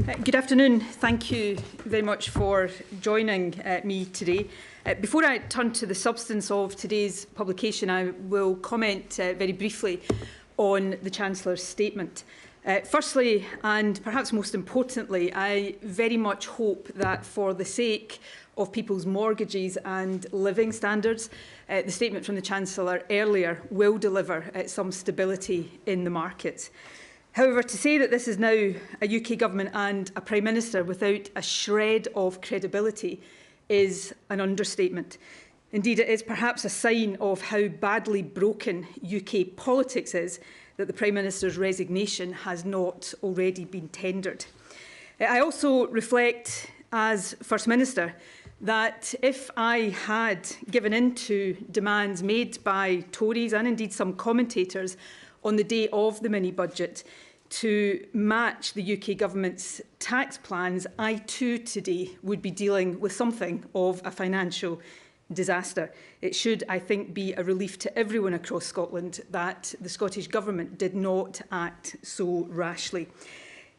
Good afternoon. Thank you very much for joining me today. Before I turn to the substance of today's publication, I will comment very briefly on the Chancellor's statement. Firstly, and perhaps most importantly, I very much hope that for the sake of people's mortgages and living standards, the statement from the Chancellor earlier will deliver some stability in the markets. However, to say that this is now a UK government and a Prime Minister without a shred of credibility is an understatement. Indeed, it is perhaps a sign of how badly broken UK politics is that the Prime Minister's resignation has not already been tendered. I also reflect as First Minister that if I had given in to demands made by Tories and indeed some commentators on the day of the mini-budget to match the UK government's tax plans, I too today would be dealing with something of a financial disaster. It should, I think, be a relief to everyone across Scotland that the Scottish Government did not act so rashly.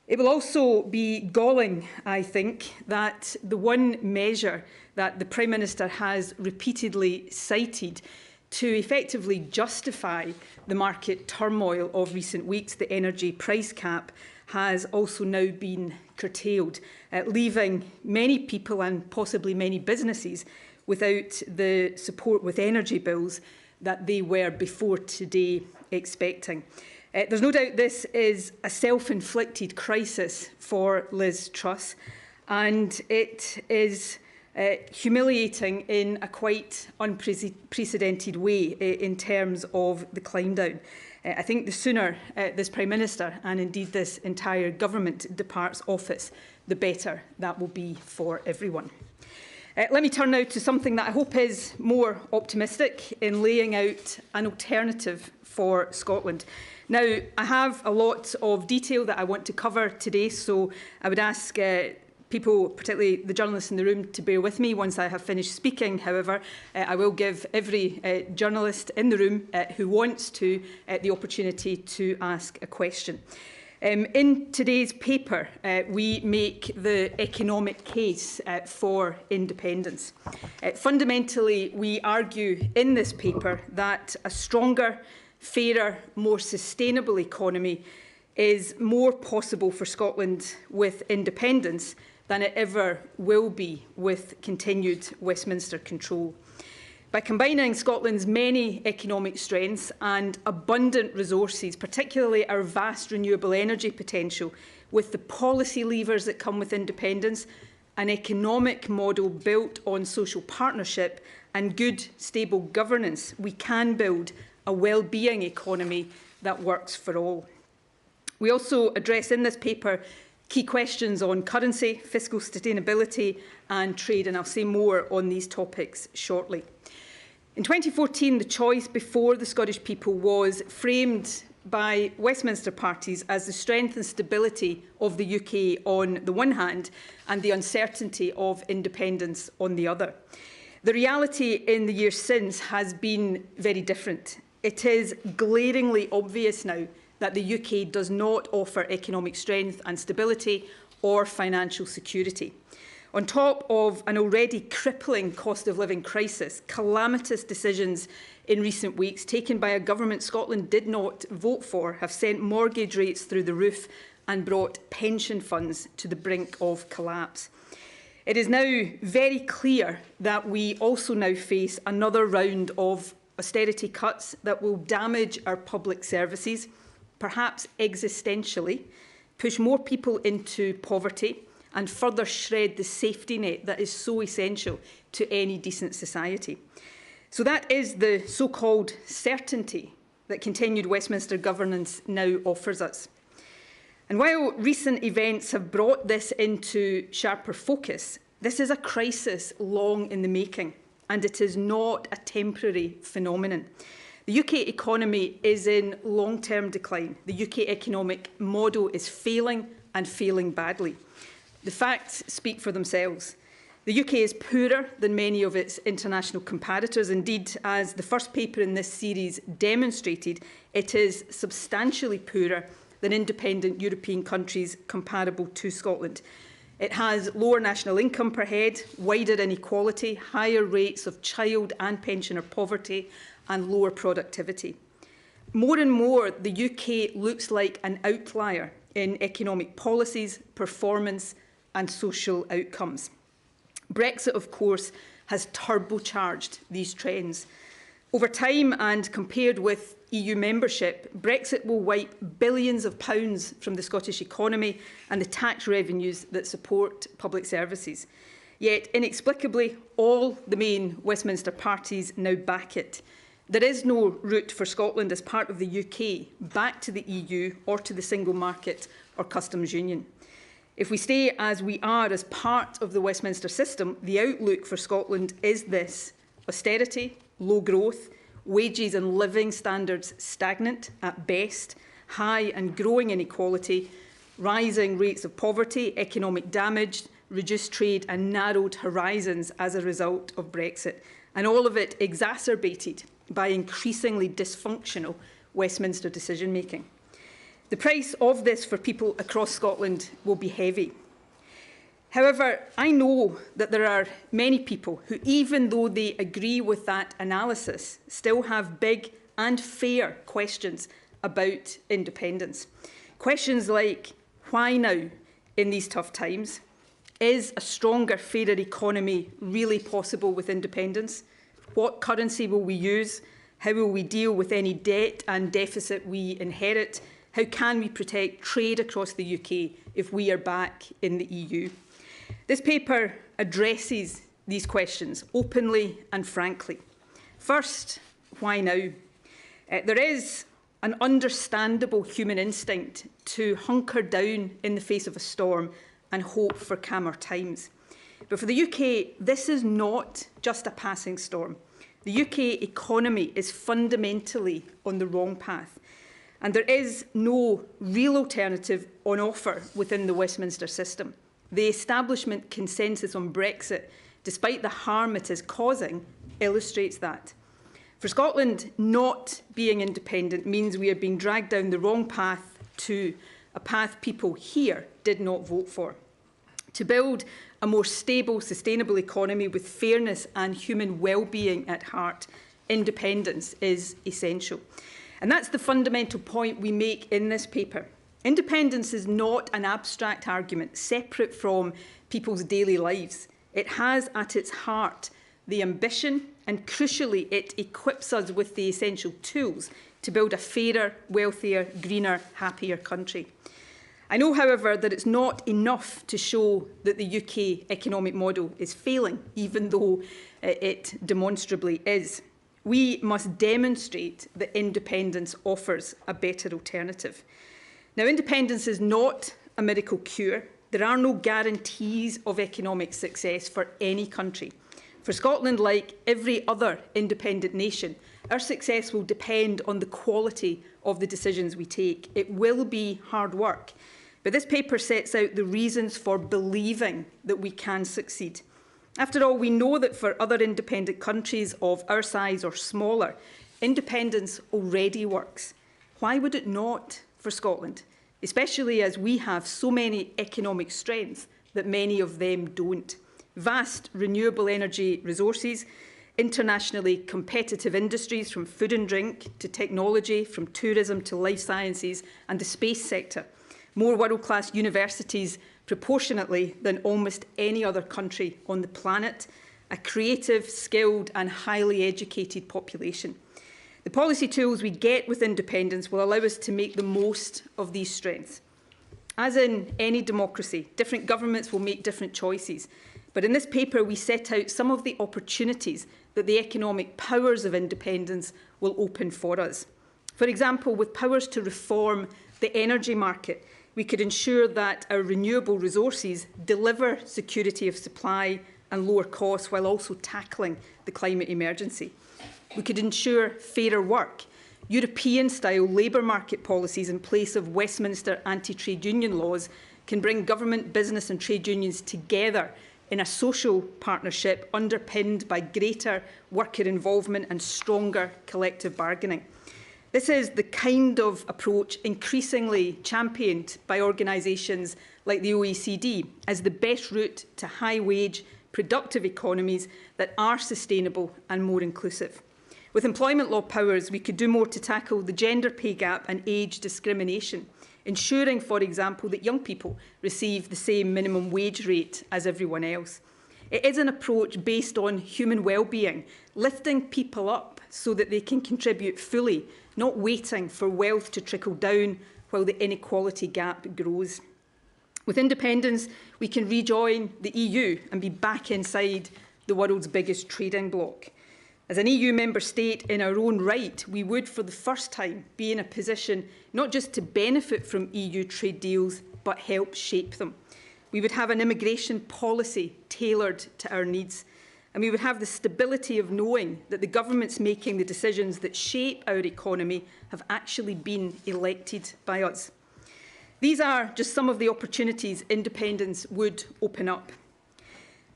It will also be galling, I think, that the one measure that the Prime Minister has repeatedly cited to effectively justify the market turmoil of recent weeks, the energy price cap, has also now been curtailed, leaving many people and possibly many businesses without the support with energy bills that they were before today expecting. There's no doubt this is a self-inflicted crisis for Liz Truss, and it is humiliating in a quite unprecedented way in terms of the climb down. I think the sooner this Prime Minister and indeed this entire government departs office, the better that will be for everyone. Let me turn now to something that I hope is more optimistic in laying out an alternative for Scotland. Now, I have a lot of detail that I want to cover today, so I would ask people, particularly the journalists in the room, to bear with me once I have finished speaking. However, I will give every journalist in the room who wants to the opportunity to ask a question. In today's paper, we make the economic case for independence. Fundamentally, we argue in this paper that a stronger, fairer, more sustainable economy is more possible for Scotland with independence than it ever will be with continued Westminster control. By combining Scotland's many economic strengths and abundant resources, particularly our vast renewable energy potential, with the policy levers that come with independence, an economic model built on social partnership and good, stable governance, we can build a well-being economy that works for all. We also address in this paper key questions on currency, fiscal sustainability and trade, and I'll say more on these topics shortly. In 2014, the choice before the Scottish people was framed by Westminster parties as the strength and stability of the UK on the one hand and the uncertainty of independence on the other. The reality in the years since has been very different. It is glaringly obvious now that the UK does not offer economic strength and stability or financial security. On top of an already crippling cost of living crisis, calamitous decisions in recent weeks taken by a government Scotland did not vote for have sent mortgage rates through the roof and brought pension funds to the brink of collapse. It is now very clear that we also now face another round of austerity cuts that will damage our public services, perhaps existentially, push more people into poverty and further shred the safety net that is so essential to any decent society. So that is the so-called certainty that continued Westminster governance now offers us. And while recent events have brought this into sharper focus, this is a crisis long in the making, and it is not a temporary phenomenon. The UK economy is in long-term decline. The UK economic model is failing and failing badly. The facts speak for themselves. The UK is poorer than many of its international competitors. Indeed, as the first paper in this series demonstrated, it is substantially poorer than independent European countries comparable to Scotland. It has lower national income per head, wider inequality, higher rates of child and pensioner poverty, and lower productivity. More and more, the UK looks like an outlier in economic policies, performance, and social outcomes. Brexit, of course, has turbocharged these trends. Over time, and compared with EU membership, Brexit will wipe billions of pounds from the Scottish economy and the tax revenues that support public services. Yet, inexplicably, all the main Westminster parties now back it. There is no route for Scotland as part of the UK back to the EU or to the single market or customs union. If we stay as we are as part of the Westminster system, the outlook for Scotland is this: austerity, low growth, wages and living standards stagnant at best, high and growing inequality, rising rates of poverty, economic damage, reduced trade and narrowed horizons as a result of Brexit, and all of it exacerbated by increasingly dysfunctional Westminster decision-making. The price of this for people across Scotland will be heavy. However, I know that there are many people who, even though they agree with that analysis, still have big and fair questions about independence. Questions like, why now in these tough times? Is a stronger, fairer economy really possible with independence? What currency will we use? How will we deal with any debt and deficit we inherit? How can we protect trade across the UK if we are back in the EU? This paper addresses these questions openly and frankly. First, why now? There is an understandable human instinct to hunker down in the face of a storm and hope for calmer times. But for the UK, this is not just a passing storm. The UK economy is fundamentally on the wrong path, and there is no real alternative on offer within the Westminster system. The establishment consensus on Brexit, despite the harm it is causing, illustrates that. For Scotland, not being independent means we are being dragged down the wrong path to a path people here did not vote for. To build a more stable, sustainable economy with fairness and human well-being at heart, independence is essential. And that's the fundamental point we make in this paper. Independence is not an abstract argument separate from people's daily lives. It has at its heart the ambition, and crucially, it equips us with the essential tools to build a fairer, wealthier, greener, happier country. I know, however, that it's not enough to show that the UK economic model is failing, even though it demonstrably is. We must demonstrate that independence offers a better alternative. Now, independence is not a miracle cure. There are no guarantees of economic success for any country. For Scotland, like every other independent nation, our success will depend on the quality of the decisions we take. It will be hard work. But this paper sets out the reasons for believing that we can succeed. After all, we know that for other independent countries of our size or smaller, independence already works. Why would it not for Scotland, especially as we have so many economic strengths that many of them don't? Vast renewable energy resources, internationally competitive industries from food and drink to technology, from tourism to life sciences and the space sector, more world-class universities proportionately than almost any other country on the planet, a creative, skilled and highly educated population. The policy tools we get with independence will allow us to make the most of these strengths. As in any democracy, different governments will make different choices. But in this paper, we set out some of the opportunities that the economic powers of independence will open for us. For example, with powers to reform the energy market, we could ensure that our renewable resources deliver security of supply and lower costs while also tackling the climate emergency. We could ensure fairer work, European-style labour market policies in place of Westminster anti-trade union laws can bring government, business and trade unions together in a social partnership underpinned by greater worker involvement and stronger collective bargaining. This is the kind of approach increasingly championed by organisations like the OECD as the best route to high-wage, productive economies that are sustainable and more inclusive. With employment law powers, we could do more to tackle the gender pay gap and age discrimination, ensuring, for example, that young people receive the same minimum wage rate as everyone else. It is an approach based on human well-being, lifting people up so that they can contribute fully, not waiting for wealth to trickle down while the inequality gap grows. With independence, we can rejoin the EU and be back inside the world's biggest trading bloc. As an EU member state in our own right, we would for the first time be in a position not just to benefit from EU trade deals, but help shape them. We would have an immigration policy tailored to our needs, and we would have the stability of knowing that the governments making the decisions that shape our economy have actually been elected by us. These are just some of the opportunities independence would open up.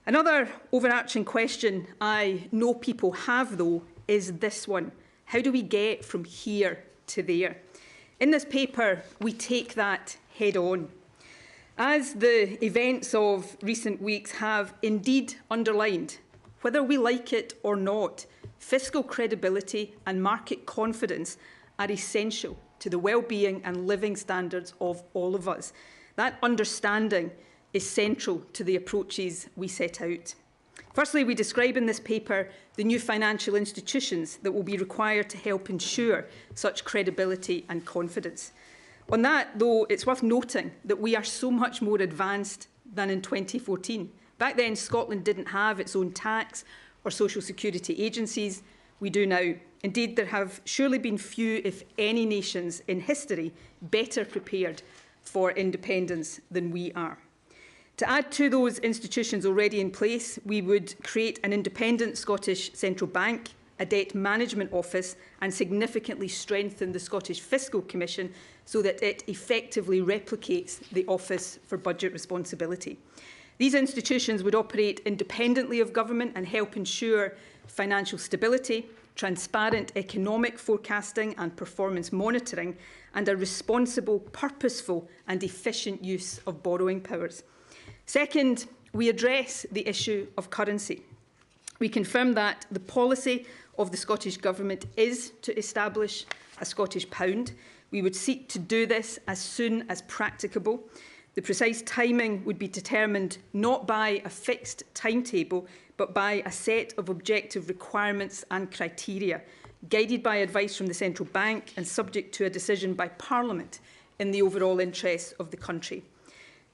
Another overarching question I know people have, though, is this one. How do we get from here to there? In this paper, we take that head on. As the events of recent weeks have indeed underlined, whether we like it or not, fiscal credibility and market confidence are essential to the well-being and living standards of all of us. That understanding is central to the approaches we set out. Firstly, we describe in this paper the new financial institutions that will be required to help ensure such credibility and confidence. On that, though, it's worth noting that we are so much more advanced than in 2014. Back then, Scotland didn't have its own tax or social security agencies. We do now. Indeed, there have surely been few, if any, nations in history better prepared for independence than we are. To add to those institutions already in place, we would create an independent Scottish Central Bank, a debt management office, and significantly strengthen the Scottish Fiscal Commission so that it effectively replicates the Office for Budget Responsibility. These institutions would operate independently of government and help ensure financial stability, transparent economic forecasting and performance monitoring, and a responsible, purposeful and efficient use of borrowing powers. Second, we address the issue of currency. We confirm that the policy of the Scottish Government is to establish a Scottish pound. We would seek to do this as soon as practicable. The precise timing would be determined not by a fixed timetable, but by a set of objective requirements and criteria, guided by advice from the Central Bank and subject to a decision by Parliament in the overall interests of the country.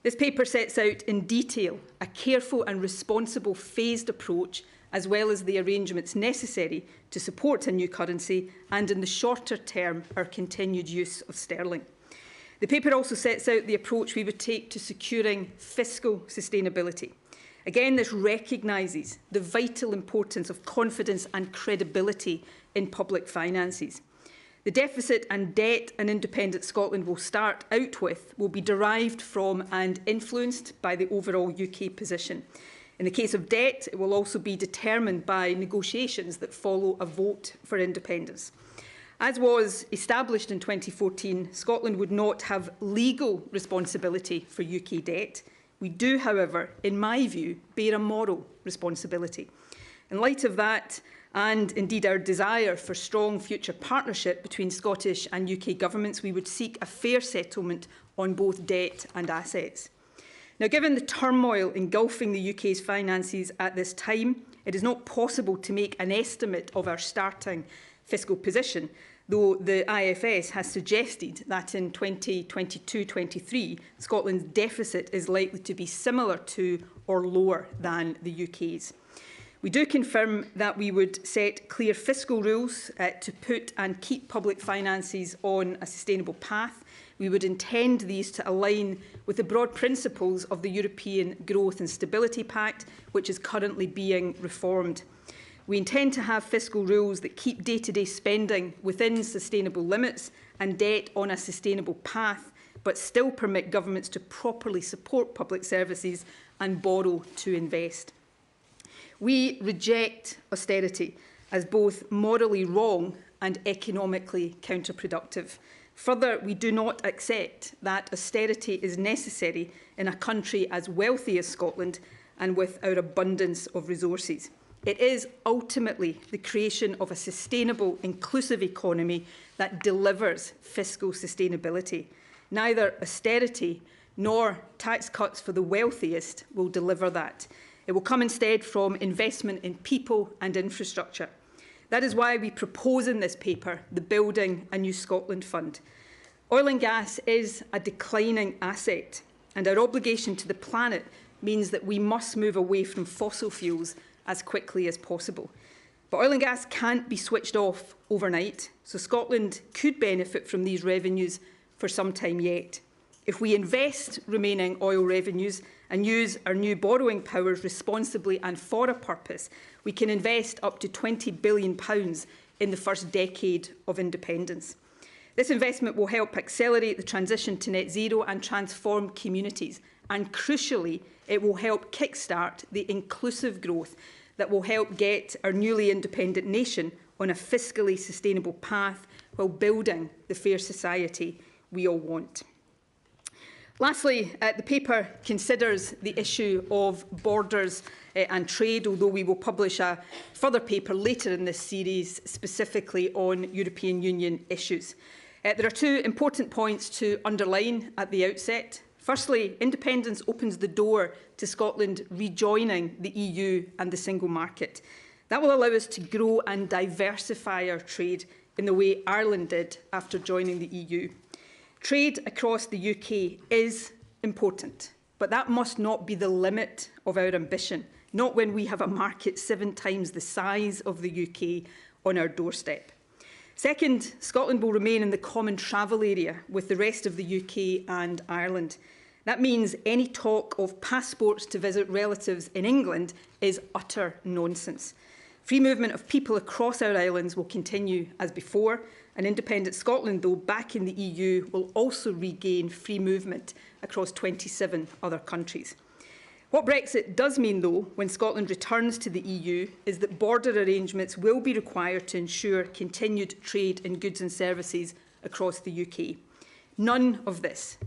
This paper sets out in detail a careful and responsible phased approach, as well as the arrangements necessary to support a new currency and, in the shorter term, our continued use of sterling. The paper also sets out the approach we would take to securing fiscal sustainability. Again, this recognises the vital importance of confidence and credibility in public finances. The deficit and debt an independent Scotland will start out with will be derived from and influenced by the overall UK position. In the case of debt, it will also be determined by negotiations that follow a vote for independence. As was established in 2014, Scotland would not have legal responsibility for UK debt. We do, however, in my view, bear a moral responsibility. In light of that, and indeed our desire for strong future partnership between Scottish and UK governments, we would seek a fair settlement on both debt and assets. Now, given the turmoil engulfing the UK's finances at this time, it is not possible to make an estimate of our starting fiscal position, though the IFS has suggested that in 2022-23, Scotland's deficit is likely to be similar to or lower than the UK's. We do confirm that we would set clear fiscal rules to put and keep public finances on a sustainable path. We would intend these to align with the broad principles of the European Growth and Stability Pact, which is currently being reformed. We intend to have fiscal rules that keep day-to-day spending within sustainable limits and debt on a sustainable path, but still permit governments to properly support public services and borrow to invest. We reject austerity as both morally wrong and economically counterproductive. Further, we do not accept that austerity is necessary in a country as wealthy as Scotland and with our abundance of resources. It is ultimately the creation of a sustainable, inclusive economy that delivers fiscal sustainability. Neither austerity nor tax cuts for the wealthiest will deliver that. It will come instead from investment in people and infrastructure. That is why we propose in this paper the Building a New Scotland Fund. Oil and gas is a declining asset, and our obligation to the planet means that we must move away from fossil fuels as quickly as possible. But oil and gas can't be switched off overnight, so Scotland could benefit from these revenues for some time yet. If we invest remaining oil revenues and use our new borrowing powers responsibly and for a purpose, we can invest up to £20 billion in the first decade of independence. This investment will help accelerate the transition to net zero and transform communities. And crucially, it will help kickstart the inclusive growth that will help get our newly independent nation on a fiscally sustainable path while building the fair society we all want. Lastly, the paper considers the issue of borders and trade, although we will publish a further paper later in this series specifically on European Union issues. There are two important points to underline at the outset. Firstly, independence opens the door to Scotland rejoining the EU and the single market. That will allow us to grow and diversify our trade in the way Ireland did after joining the EU. Trade across the UK is important, but that must not be the limit of our ambition, not when we have a market 7 times the size of the UK on our doorstep. Second, Scotland will remain in the common travel area with the rest of the UK and Ireland. That means any talk of passports to visit relatives in England is utter nonsense. Free movement of people across our islands will continue as before, and independent Scotland, though back in the EU, will also regain free movement across 27 other countries. What Brexit does mean, though, when Scotland returns to the EU, is that border arrangements will be required to ensure continued trade in goods and services across the UK. None of this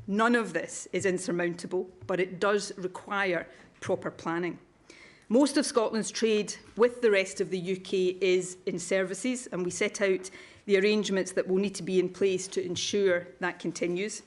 is insurmountable, but it does require proper planning. Most of Scotland's trade with the rest of the UK is in services, and we set out the arrangements that will need to be in place to ensure that continues.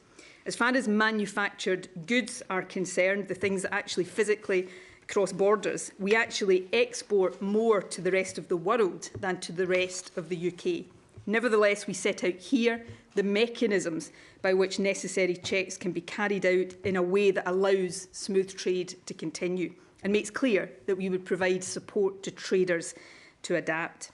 As far as manufactured goods are concerned, the things that actually physically cross borders, we actually export more to the rest of the world than to the rest of the UK. Nevertheless, we set out here the mechanisms by which necessary checks can be carried out in a way that allows smooth trade to continue and makes clear that we would provide support to traders to adapt.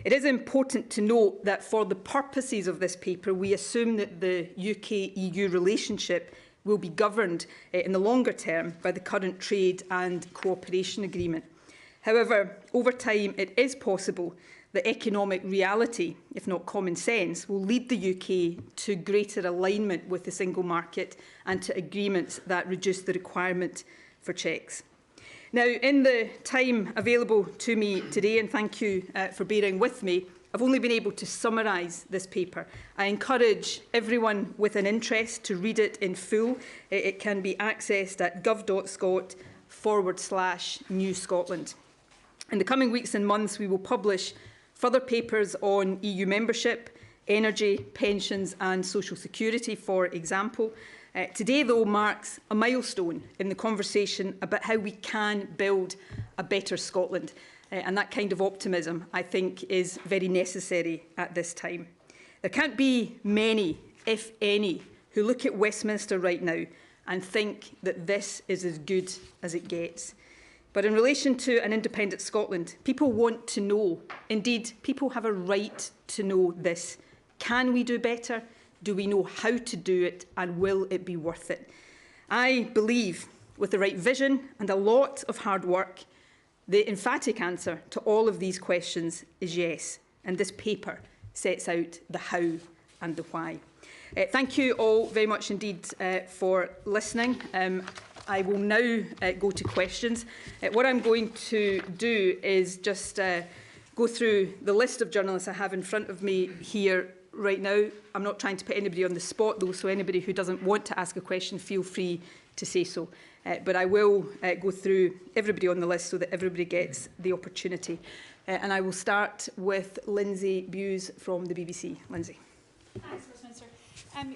It is important to note that for the purposes of this paper, we assume that the UK-EU relationship will be governed in the longer term by the current trade and cooperation agreement. However, over time, it is possible that economic reality, if not common sense, will lead the UK to greater alignment with the single market and to agreements that reduce the requirement for checks. Now, in the time available to me today, and thank you for bearing with me, I've only been able to summarise this paper. I encourage everyone with an interest to read it in full. It can be accessed at gov.scot/New Scotland. In the coming weeks and months, we will publish further papers on EU membership, energy, pensions and social security, for example. Today, though, marks a milestone in the conversation about how we can build a better Scotland. And that kind of optimism, I think, is very necessary at this time. There can't be many, if any, who look at Westminster right now and think that this is as good as it gets. But in relation to an independent Scotland, people want to know, indeed, people have a right to know this. Can we do better? Do we know how to do it, and will it be worth it? I believe, with the right vision and a lot of hard work, the emphatic answer to all of these questions is yes, and this paper sets out the how and the why. Thank you all very much indeed for listening. I will now go to questions. What I'm going to do is just go through the list of journalists I have in front of me here right now. I'm not trying to put anybody on the spot, though, so anybody who doesn't want to ask a question, feel free to say so. But I will go through everybody on the list so that everybody gets the opportunity. And I will start with Lindsay Bewes from the BBC. Lindsay. Thanks, First Minister.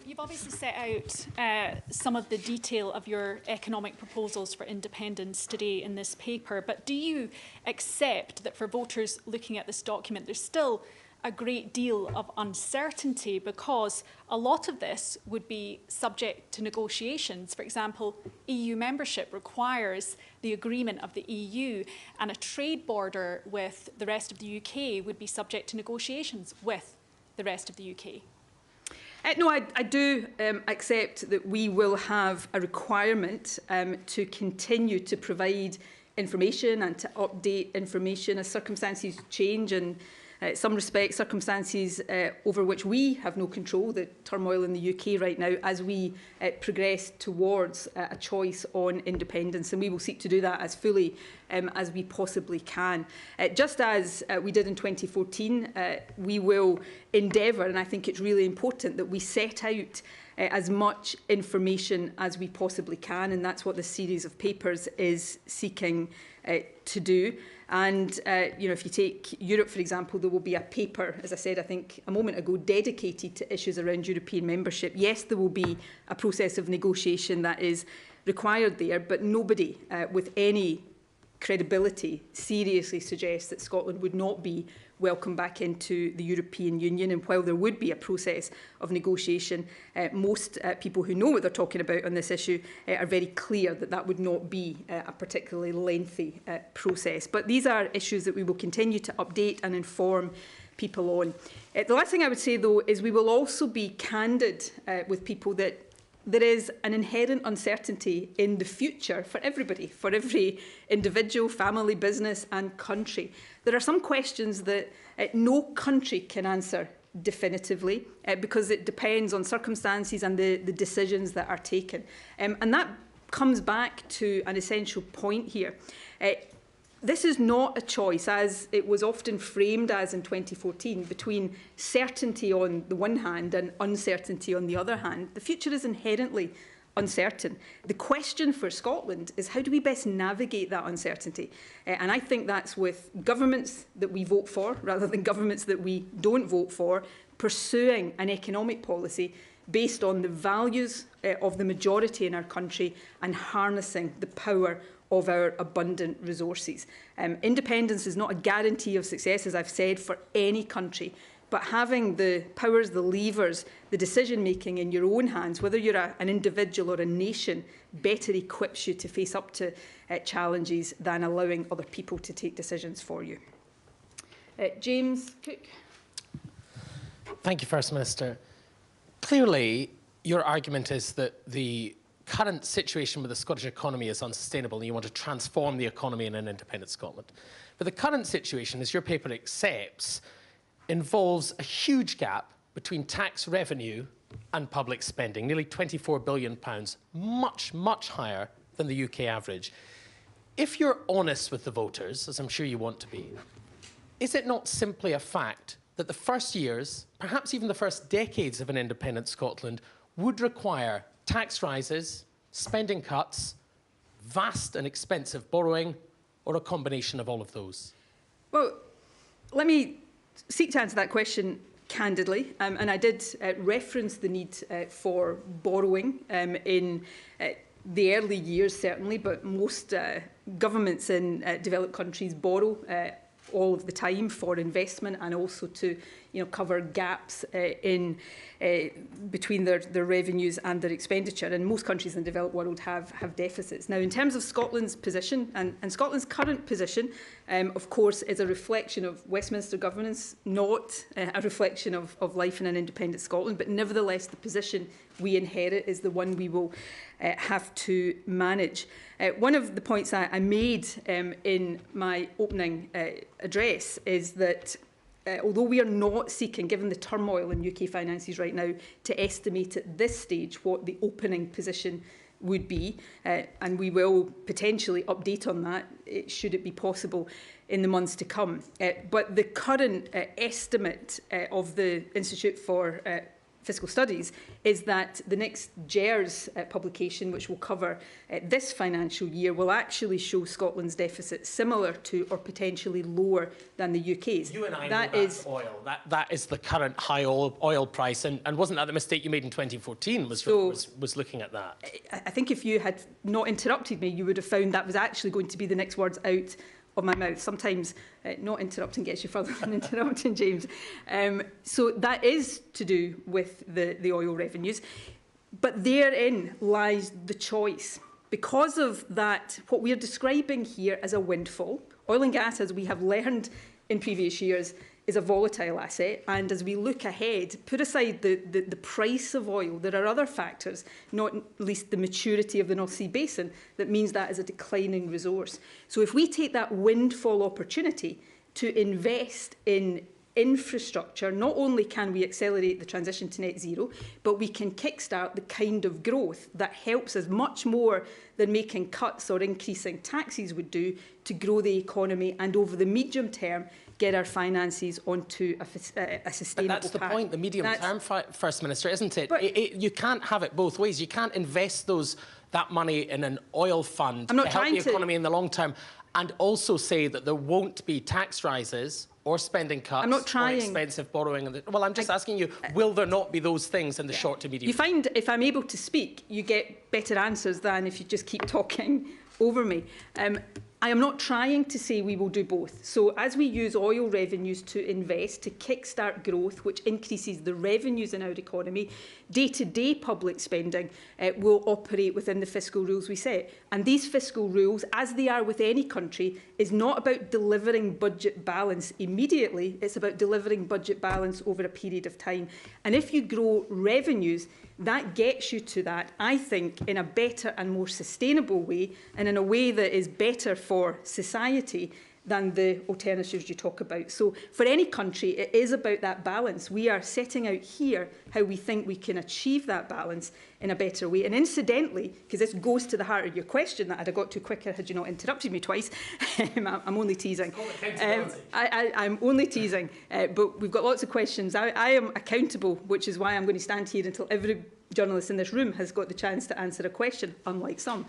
You've obviously set out some of the detail of your economic proposals for independence today in this paper, but do you accept that for voters looking at this document, there's still a great deal of uncertainty because a lot of this would be subject to negotiations? For example, EU membership requires the agreement of the EU, and a trade border with the rest of the UK would be subject to negotiations with the rest of the UK. No, I do accept that we will have a requirement to continue to provide information and to update information as circumstances change, and in some respects circumstances over which we have no control, the turmoil in the UK right now, as we progress towards a choice on independence. And we will seek to do that as fully as we possibly can. Just as we did in 2014, we will endeavour, and I think it's really important that we set out as much information as we possibly can, and that's what this series of papers is seeking to do. And you know, if you take Europe, for example, there will be a paper, as I said, I think a moment ago, dedicated to issues around European membership. Yes, there will be a process of negotiation that is required there, but nobody with any credibility seriously suggests that Scotland would not be welcome back into the European Union. And while there would be a process of negotiation, most people who know what they're talking about on this issue are very clear that that would not be a particularly lengthy process. But these are issues that we will continue to update and inform people on. The last thing I would say, though, is we will also be candid with people that there is an inherent uncertainty in the future for everybody, for every individual, family, business and country. There are some questions that no country can answer definitively because it depends on circumstances and the decisions that are taken. And that comes back to an essential point here. This is not a choice, as it was often framed as in 2014, between certainty on the one hand and uncertainty on the other hand. The future is inherently uncertain. The question for Scotland is how do we best navigate that uncertainty? And I think that's with governments that we vote for, rather than governments that we don't vote for, pursuing an economic policy based on the values of the majority in our country and harnessing the power of our abundant resources. Independence is not a guarantee of success, as I've said, for any country, but having the powers, the levers, the decision-making in your own hands, whether you're an individual or a nation, better equips you to face up to challenges than allowing other people to take decisions for you. James Cook. Thank you, First Minister. Clearly, your argument is that the current situation with the Scottish economy is unsustainable and you want to transform the economy in an independent Scotland. But the current situation, as your paper accepts, involves a huge gap between tax revenue and public spending, nearly £24 billion, much, much higher than the UK average. If you're honest with the voters, as I'm sure you want to be, is it not simply a fact that the first years, perhaps even the first decades of an independent Scotland, would require tax rises, spending cuts, vast and expensive borrowing, or a combination of all of those? Well, let me seek to answer that question candidly. And I did reference the need for borrowing in the early years, certainly, but most governments in developed countries borrow all of the time for investment and also to cover gaps in between their revenues and their expenditure. And most countries in the developed world have deficits. Now, in terms of Scotland's position, and Scotland's current position, of course, is a reflection of Westminster governance, not a reflection of life in an independent Scotland. But nevertheless, the position we inherit is the one we will have to manage. One of the points I made in my opening address is that although we are not seeking, given the turmoil in UK finances right now, to estimate at this stage what the opening position would be, and we will potentially update on that, should it be possible in the months to come. But the current estimate of the Institute for Fiscal Studies is that the next GERS publication, which will cover this financial year, will actually show Scotland's deficit similar to or potentially lower than the UK's. You and I know that's oil. That is the current high oil price. And wasn't that the mistake you made in 2014, was looking at that? I think if you had not interrupted me, you would have found that was actually going to be the next words out of my mouth. Sometimes not interrupting gets you further than interrupting, James. So that is to do with the oil revenues. But therein lies the choice. Because of that, what we are describing here as a windfall, oil and gas, as we have learned in previous years, is a volatile asset. And as we look ahead, put aside the price of oil, there are other factors, not least the maturity of the North Sea Basin, that means that is a declining resource. So if we take that windfall opportunity to invest in infrastructure, not only can we accelerate the transition to net zero, but we can kickstart the kind of growth that helps us much more than making cuts or increasing taxes would do to grow the economy and over the medium term get our finances onto a sustainable path. That's the point, the medium term, First Minister, isn't it? You can't have it both ways. You can't invest that money in an oil fund to help the economy in the long term and also say that there won't be tax rises or spending cuts or expensive borrowing. Well, I'm just asking you, will there not be those things in the short to medium term? You find if I'm able to speak, you get better answers than if you just keep talking over me. I am not trying to say we will do both. So as we use oil revenues to invest, to kickstart growth, which increases the revenues in our economy, day-to-day public spending will operate within the fiscal rules we set. And these fiscal rules, as they are with any country, is not about delivering budget balance immediately. It's about delivering budget balance over a period of time. And if you grow revenues, that gets you to that, I think, in a better and more sustainable way and in a way that is better for society than the alternatives you talk about. So for any country, it is about that balance. We are setting out here how we think we can achieve that balance in a better way. And incidentally, because this goes to the heart of your question that I'd have got to quicker had you not interrupted me twice, I'm only teasing. I'm only teasing, but we've got lots of questions. I am accountable, which is why I'm going to stand here until every journalist in this room has got the chance to answer a question, unlike some.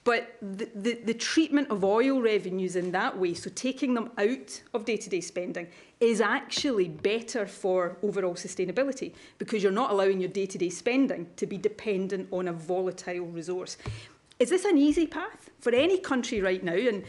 But the treatment of oil revenues in that way, so taking them out of day-to-day spending, is actually better for overall sustainability because you're not allowing your day-to-day spending to be dependent on a volatile resource. Is this an easy path for any country right now? And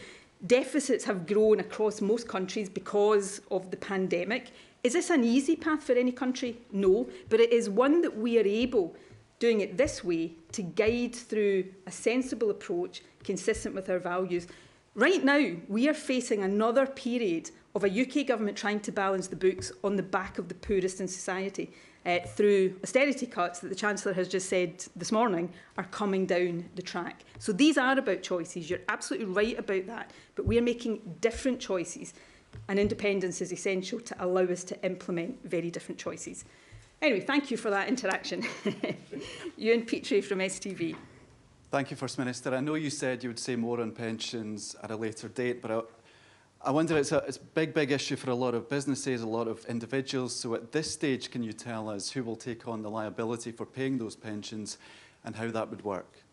deficits have grown across most countries because of the pandemic. Is this an easy path for any country? No, but it is one that we are able, doing it this way, to guide through a sensible approach consistent with our values. Right now, we are facing another period of a UK government trying to balance the books on the back of the poorest in society through austerity cuts that the Chancellor has just said this morning are coming down the track. So these are about choices. You're absolutely right about that, but we are making different choices. And independence is essential to allow us to implement very different choices. Anyway, thank you for that interaction. Ewan Petrie from STV. Thank you, First Minister. I know you said you would say more on pensions at a later date, but I wonder, it's a big issue for a lot of businesses, a lot of individuals. So at this stage, can you tell us who will take on the liability for paying those pensions and how that would work?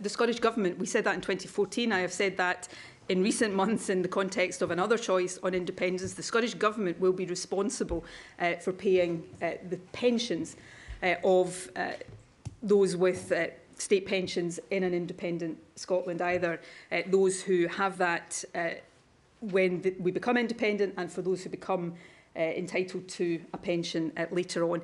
The Scottish Government, we said that in 2014. I have said that in recent months in the context of another choice on independence. The Scottish Government will be responsible for paying the pensions of those with state pensions in an independent Scotland, either those who have that when we become independent and for those who become entitled to a pension later on.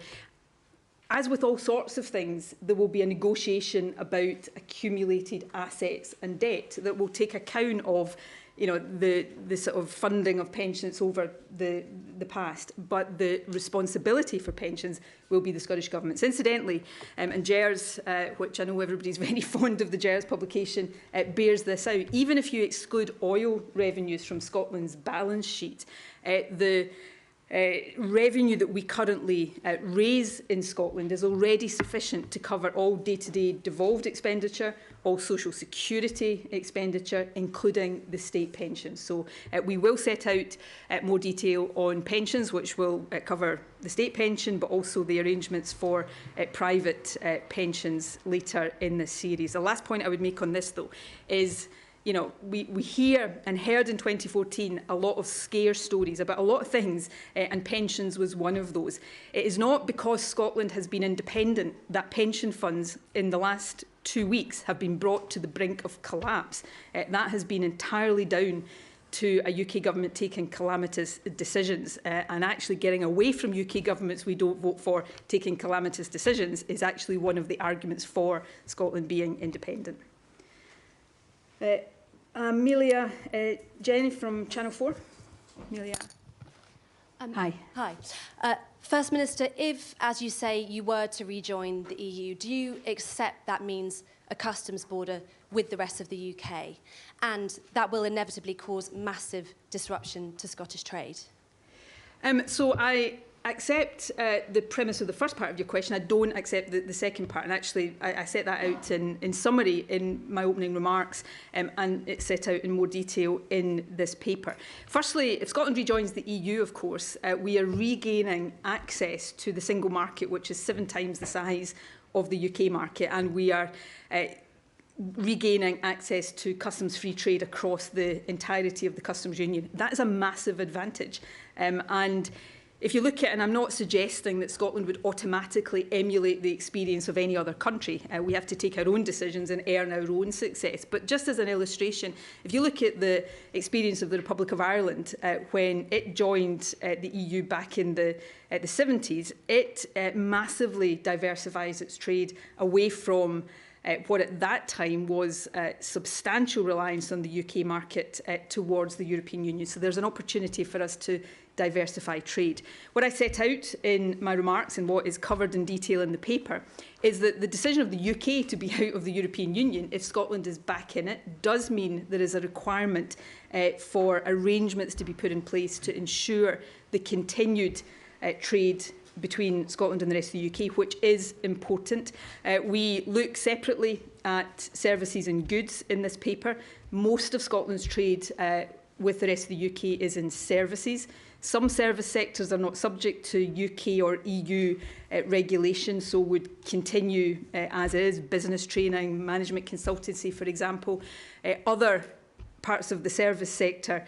As with all sorts of things, there will be a negotiation about accumulated assets and debt that will take account of, the sort of funding of pensions over the past. But the responsibility for pensions will be the Scottish Government's. Incidentally, and GERS, which I know everybody's very fond of the GERS publication, bears this out. Even if you exclude oil revenues from Scotland's balance sheet, the revenue that we currently raise in Scotland is already sufficient to cover all day-to-day devolved expenditure, all social security expenditure, including the state pensions. So we will set out more detail on pensions, which will cover the state pension, but also the arrangements for private pensions later in this series. The last point I would make on this, though, is we hear and heard in 2014 a lot of scare stories about a lot of things, and pensions was one of those. It is not because Scotland has been independent that pension funds in the last 2 weeks have been brought to the brink of collapse. That has been entirely down to a UK government taking calamitous decisions, and actually getting away from UK governments we don't vote for taking calamitous decisions is actually one of the arguments for Scotland being independent. Amelia Jenny from Channel 4. Amelia. Hi. Hi. First Minister, if, as you say, you were to rejoin the EU, do you accept that means a customs border with the rest of the UK? And that will inevitably cause massive disruption to Scottish trade? So I accept the premise of the first part of your question. I don't accept the second part. And actually, I set that out in summary in my opening remarks, and it's set out in more detail in this paper. Firstly, if Scotland rejoins the EU, of course, we are regaining access to the single market, which is 7 times the size of the UK market, and we are regaining access to customs-free trade across the entirety of the customs union. That is a massive advantage. And if you look at, and I'm not suggesting that Scotland would automatically emulate the experience of any other country. We have to take our own decisions and earn our own success. But just as an illustration, if you look at the experience of the Republic of Ireland when it joined the EU back in the 70s, it massively diversifies its trade away from what at that time was substantial reliance on the UK market towards the European Union. So there's an opportunity for us to diversify trade. What I set out in my remarks and what is covered in detail in the paper is that the decision of the UK to be out of the European Union, if Scotland is back in it, does mean there is a requirement for arrangements to be put in place to ensure the continued trade between Scotland and the rest of the UK, which is important. We look separately at services and goods in this paper. Most of Scotland's trade with the rest of the UK is in services. Some service sectors are not subject to UK or EU regulation, so would continue as is, business training, management consultancy, for example. Other parts of the service sector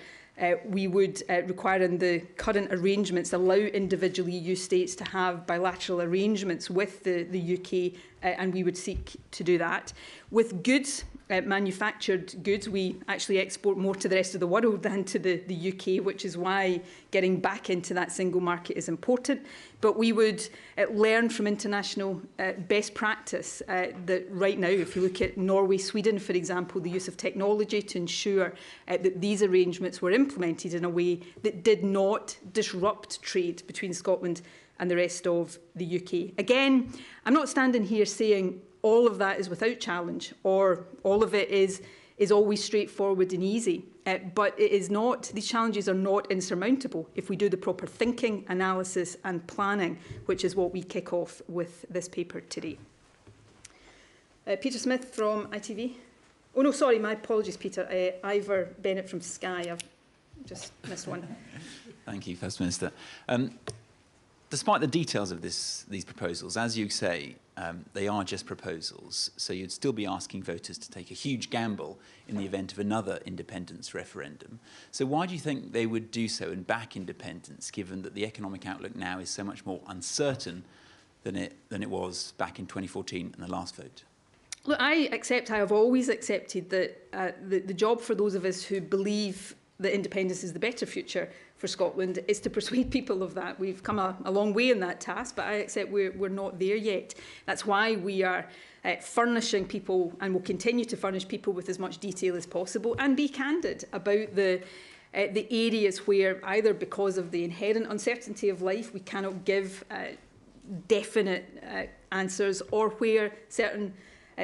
we would require in the current arrangements allow individual EU states to have bilateral arrangements with the UK, and we would seek to do that. With goods, manufactured goods, we actually export more to the rest of the world than to the UK, which is why getting back into that single market is important. But we would learn from international best practice that right now, if you look at Norway, Sweden, for example, the use of technology to ensure that these arrangements were implemented in a way that did not disrupt trade between Scotland and the rest of the UK. Again, I'm not standing here saying all of that is without challenge or all of it is always straightforward and easy. But it is not, these challenges are not insurmountable if we do the proper thinking, analysis and planning, which is what we kick off with this paper today. Peter Smith from ITV. Oh no, sorry, my apologies, Peter. Ivor Bennett from Sky. I've just missed one. Thank you, First Minister. Despite the details of these proposals, as you say, they are just proposals, so you'd still be asking voters to take a huge gamble in the event of another independence referendum. So why do you think they would do so and back independence, given that the economic outlook now is so much more uncertain than it was back in 2014 in the last vote? Look, I have always accepted that the job for those of us who believe that independence is the better future for Scotland is to persuade people of that. We've come a long way in that task, but I accept we're not there yet. That's why we are furnishing people and will continue to furnish people with as much detail as possible and be candid about the areas where either because of the inherent uncertainty of life we cannot give definite answers, or where certain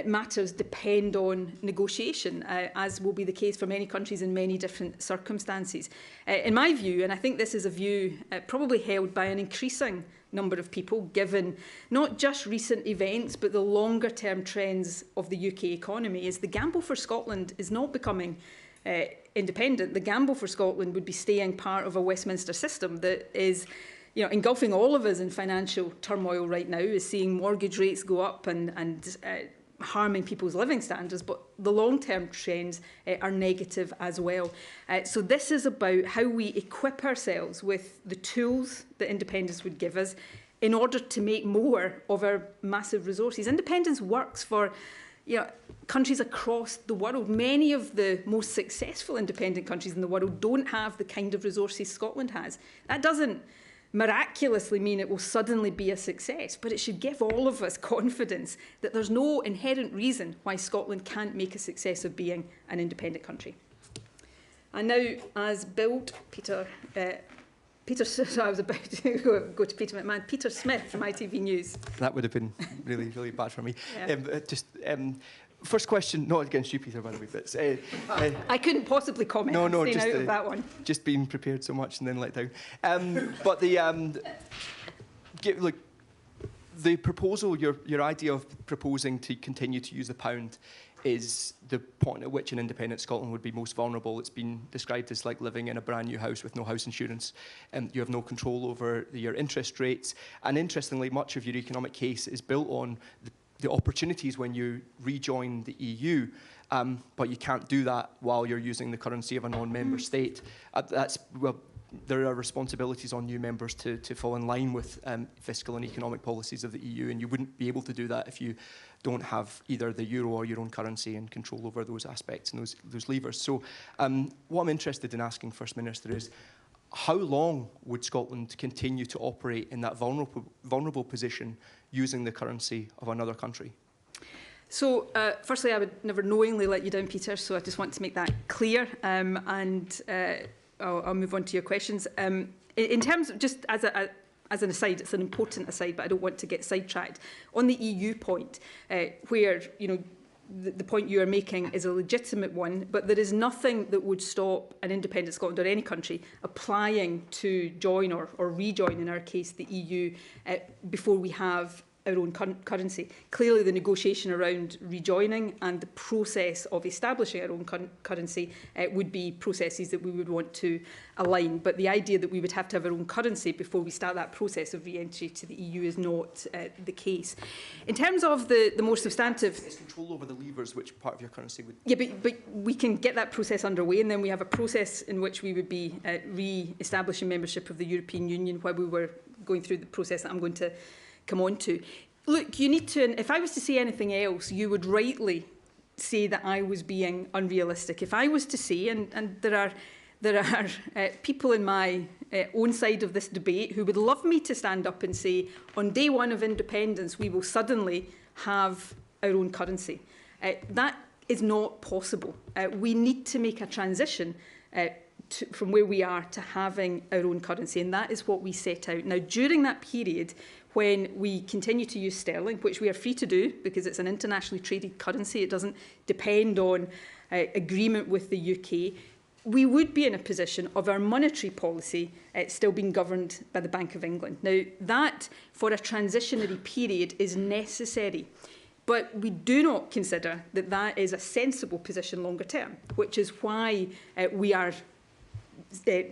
matters depend on negotiation, as will be the case for many countries in many different circumstances. In my view, and I think this is a view probably held by an increasing number of people, given not just recent events, but the longer-term trends of the UK economy, is the gamble for Scotland is not becoming independent. The gamble for Scotland would be staying part of a Westminster system that is, engulfing all of us in financial turmoil right now, is seeing mortgage rates go up and harming people's living standards, but the long-term trends are negative as well. So this is about how we equip ourselves with the tools that independence would give us in order to make more of our massive resources. Independence works for countries across the world. Many of the most successful independent countries in the world don't have the kind of resources Scotland has. That doesn't miraculously mean it will suddenly be a success, but it should give all of us confidence that there's no inherent reason why Scotland can't make a success of being an independent country. And now, as billed, Peter, so I was about to go to Peter McMahon. Peter Smith from ITV News. That would have been really, really bad for me. Yeah. First question, not against you, Peter, by the way, but I couldn't possibly comment. No, Staying just out of that one. Just being prepared so much and then let down. But the proposal, your idea of proposing to continue to use the pound, is the point at which an independent Scotland would be most vulnerable. It's been described as like living in a brand new house with no house insurance. You have no control over your interest rates. And interestingly, much of your economic case is built on the opportunities when you rejoin the EU, but you can't do that while you're using the currency of a non-member state. There are responsibilities on new members to fall in line with fiscal and economic policies of the EU, and you wouldn't be able to do that if you don't have either the euro or your own currency and control over those aspects and those levers. So what I'm interested in asking First Minister is, how long would Scotland continue to operate in that vulnerable position using the currency of another country? So, firstly, I would never knowingly let you down, Peter, so I just want to make that clear, and I'll move on to your questions. In terms of, just as an aside, it's an important aside, but I don't want to get sidetracked. On the EU point, where, the point you are making is a legitimate one, but there is nothing that would stop an independent Scotland or any country applying to join or rejoin, in our case, the EU, before we have our own currency. Clearly, the negotiation around rejoining and the process of establishing our own currency would be processes that we would want to align. But the idea that we would have to have our own currency before we start that process of re-entry to the EU is not the case. In terms of the more substantive... It's control over the levers, which part of your currency would... Yeah, but we can get that process underway, and then we have a process in which we would be re-establishing membership of the European Union while we were going through the process that I'm going to come on to. Look, you need to, and if I was to say anything else, you would rightly say that I was being unrealistic. If I was to say, and there are people in my own side of this debate who would love me to stand up and say, on day one of independence, we will suddenly have our own currency. That is not possible. We need to make a transition from where we are to having our own currency, and that is what we set out. Now, during that period, when we continue to use sterling, which we are free to do because it's an internationally traded currency, it doesn't depend on agreement with the UK, we would be in a position of our monetary policy still being governed by the Bank of England. Now, that, for a transitionary period, is necessary. But we do not consider that that is a sensible position longer term, which is why we are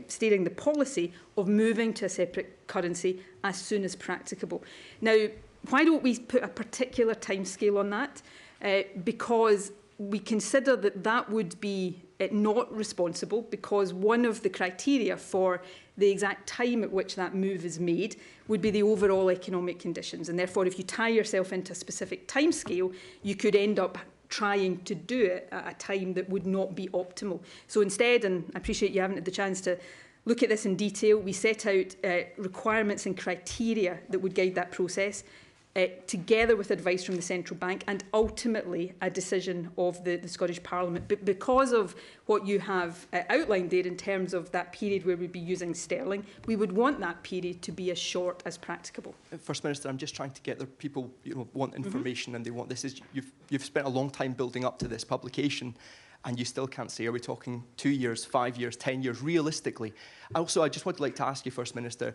steering the policy of moving to a separate currency as soon as practicable. Now, why don't we put a particular timescale on that? Because we consider that that would be not responsible, because one of the criteria for the exact time at which that move is made would be the overall economic conditions. And therefore, if you tie yourself into a specific timescale, you could end up trying to do it at a time that would not be optimal. So instead, and I appreciate you haven't had the chance to look at this in detail, we set out requirements and criteria that would guide that process. together with advice from the Central Bank and ultimately a decision of the Scottish Parliament. But because of what you have outlined there in terms of that period where we'd be using sterling, we would want that period to be as short as practicable. First Minister, I'm just trying to get the people want information and they want this. You've spent a long time building up to this publication and you still can't say, are we talking 2 years, 5 years, 10 years, realistically? Also, I just would like to ask you, First Minister,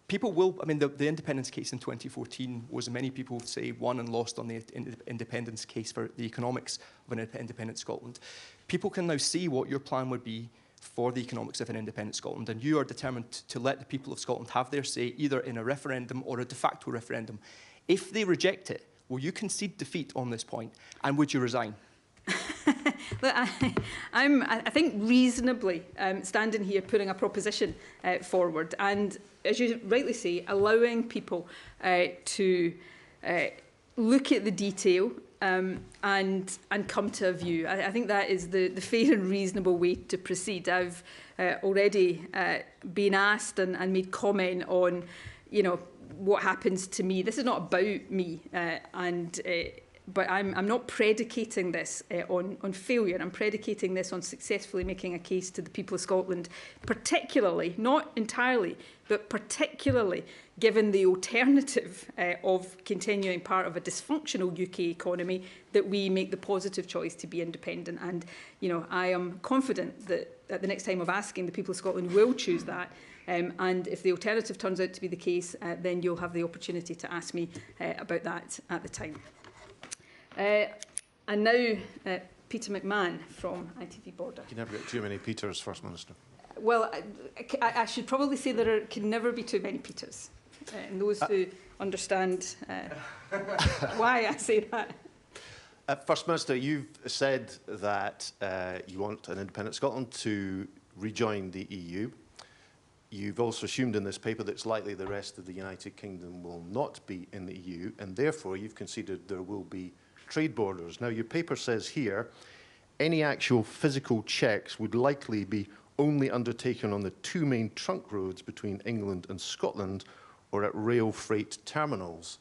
people will, I mean, the independence case in 2014 was, many people say, won and lost on the independence case for the economics of an independent Scotland. People can now see what your plan would be for the economics of an independent Scotland, and you are determined to let the people of Scotland have their say either in a referendum or a de facto referendum. If they reject it, will you concede defeat on this point, and would you resign? Look, I think reasonably standing here putting a proposition forward and, as you rightly say, allowing people to look at the detail and come to a view. I think that is the fair and reasonable way to proceed. I've already been asked and made comment on, what happens to me. This is not about me but I'm not predicating this on failure. I'm predicating this on successfully making a case to the people of Scotland, particularly, not entirely, but particularly given the alternative of continuing part of a dysfunctional UK economy, that we make the positive choice to be independent. And, I am confident that at the next time of asking, the people of Scotland will choose that. And if the alternative turns out to be the case, then you'll have the opportunity to ask me about that at the time. And now, Peter McMahon from ITV Border. You never get too many Peters, First Minister. Well, I should probably say there can never be too many Peters. And those who understand why I say that. First Minister, you've said that you want an independent Scotland to rejoin the EU. You've also assumed in this paper that it's likely the rest of the United Kingdom will not be in the EU, and therefore you've conceded there will be trade borders. Now, your paper says here, any actual physical checks would likely be only undertaken on the two main trunk roads between England and Scotland or at rail freight terminals.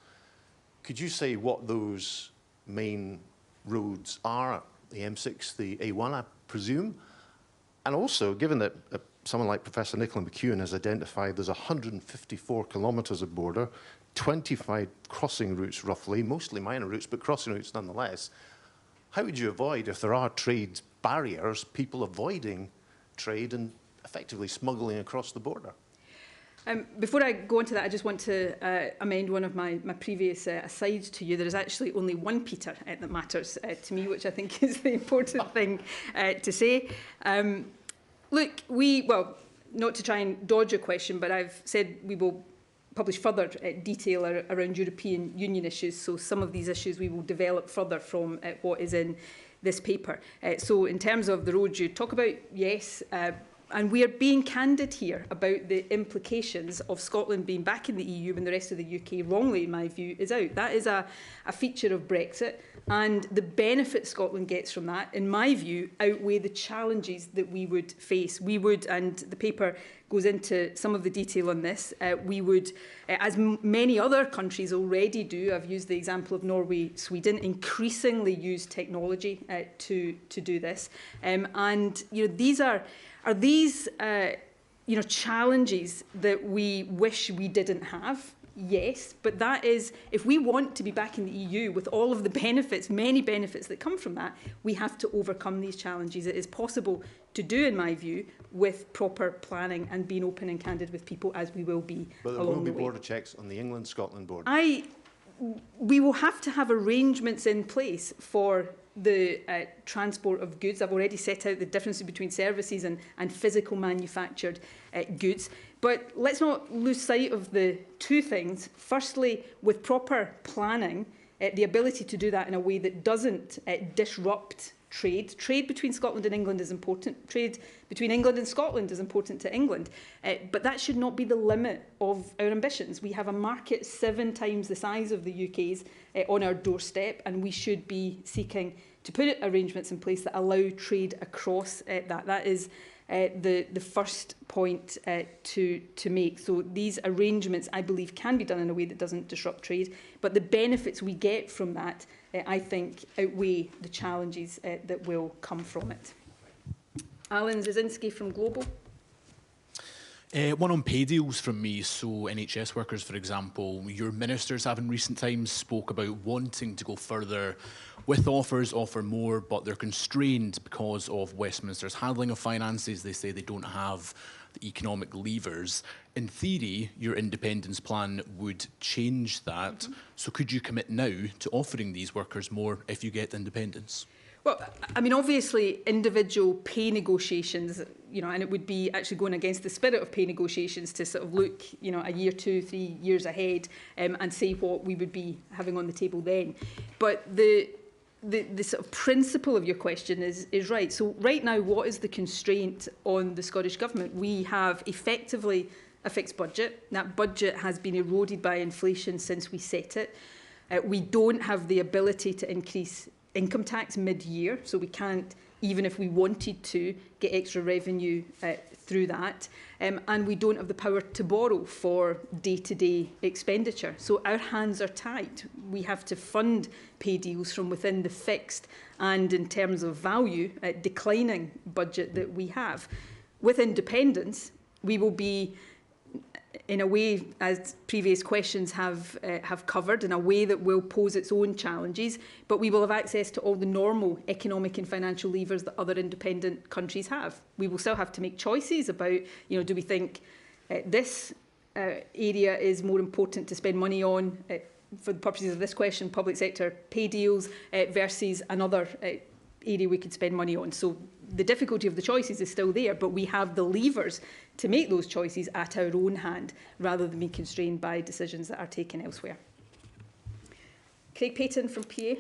Could you say what those main roads are? The M6, the A1, I presume? And also, given that someone like Professor Nicola Sturgeon has identified there's 154 kilometres of border, 25 crossing routes roughly, mostly minor routes, but crossing routes nonetheless. How would you avoid, if there are trade barriers, people avoiding trade and effectively smuggling across the border? Before I go into that, I just want to amend one of my previous asides to you. There is actually only one Peter that matters to me, which I think is the important thing to say. Look, not to try and dodge a question, but I've said we will publish further detail around European Union issues. So some of these issues we will develop further from what is in this paper. So in terms of the roads you talk about, yes, and we are being candid here about the implications of Scotland being back in the EU when the rest of the UK, wrongly in my view, is out. That is a feature of Brexit, and the benefit Scotland gets from that, in my view, outweigh the challenges that we would face. We would, and the paper goes into some of the detail on this, we would, as many other countries already do, I've used the example of Norway, Sweden, increasingly use technology to do this. And these are these challenges that we wish we didn't have? Yes, but that is, if we want to be back in the EU with all of the benefits, many benefits that come from that, we have to overcome these challenges. It is possible to do, in my view, with proper planning and being open and candid with people, as we will be along the way. But there will be border checks on the England-Scotland border. We will have to have arrangements in place for the transport of goods. I've already set out the difference between services and physical manufactured goods. But let's not lose sight of the two things. Firstly, with proper planning, the ability to do that in a way that doesn't disrupt trade. Trade between Scotland and England is important. Trade between England and Scotland is important to England. But that should not be the limit of our ambitions. We have a market 7 times the size of the UK's on our doorstep, and we should be seeking to put arrangements in place that allow trade across that. That is the first point to make. So these arrangements, I believe, can be done in a way that doesn't disrupt trade, but the benefits we get from that, I think, outweigh the challenges that will come from it. Alan Zazinski from Global. One on pay deals from me. So NHS workers, for example, your ministers have in recent times spoke about wanting to go further with offers, offer more, but they're constrained because of Westminster's handling of finances. They say they don't have the economic levers. In theory, your independence plan would change that. Mm-hmm. So could you commit now to offering these workers more if you get independence? Well, I mean, obviously, individual pay negotiations, you know, and it would be actually going against the spirit of pay negotiations to sort of look, you know, a year, 2, 3 years ahead and say what we would be having on the table then. But the sort of principle of your question is right. So right now, what is the constraint on the Scottish Government? We have effectively a fixed budget. That budget has been eroded by inflation since we set it. We don't have the ability to increase income tax mid-year, so we can't, even if we wanted to, get extra revenue through that. And we don't have the power to borrow for day-to-day expenditure. So our hands are tied. We have to fund pay deals from within the fixed and, in terms of value, declining budget that we have. With independence, we will be, in a way, as previous questions have covered, in a way that will pose its own challenges, but we will have access to all the normal economic and financial levers that other independent countries have. We will still have to make choices about, you know, do we think this area is more important to spend money on, for the purposes of this question, public sector pay deals, versus another area we could spend money on. So the difficulty of the choices is still there, but we have the levers to make those choices at our own hand, rather than being constrained by decisions that are taken elsewhere. Craig Payton from PA.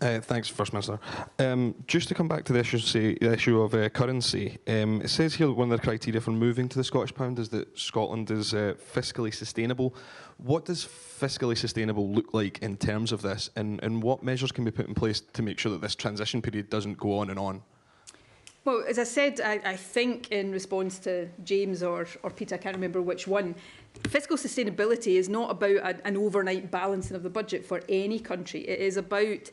Thanks, First Minister. Just to come back to the issue of currency, it says here that one of the criteria for moving to the Scottish pound is that Scotland is fiscally sustainable. What does fiscally sustainable look like in terms of this, and what measures can be put in place to make sure that this transition period doesn't go on and on? Well, as I said, I think in response to James or Peter, I can't remember which one, fiscal sustainability is not about an overnight balancing of the budget for any country. It is about,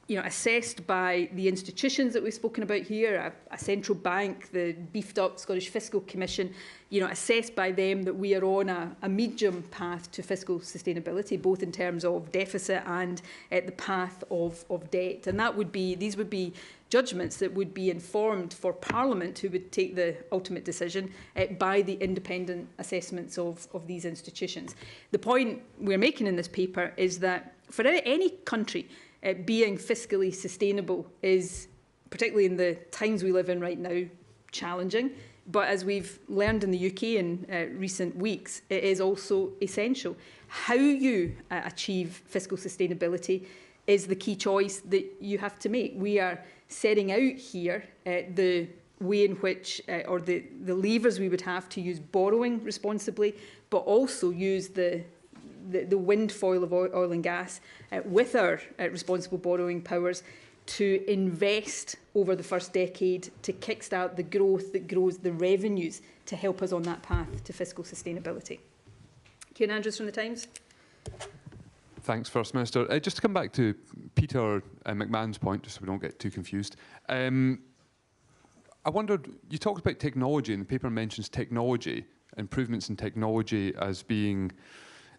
assessed by the institutions that we've spoken about here, a central bank, the beefed up Scottish Fiscal Commission, assessed by them that we are on a medium path to fiscal sustainability, both in terms of deficit and the path of debt. And these would be judgments that would be informed for Parliament, who would take the ultimate decision, by the independent assessments of these institutions. The point we're making in this paper is that for any country, being fiscally sustainable is, particularly in the times we live in right now, challenging. But as we've learned in the UK in recent weeks, it is also essential. How you achieve fiscal sustainability is the key choice that you have to make. We are setting out here the way in which, or the levers we would have to use borrowing responsibly, but also use the windfall of oil and gas with our responsible borrowing powers to invest over the first decade to kickstart the growth that grows the revenues to help us on that path to fiscal sustainability. Kieran Andrews from The Times. Thanks, First Minister. Just to come back to Peter McMahon's point, just so we don't get too confused. I wondered, you talked about technology, and the paper mentions technology, improvements in technology as being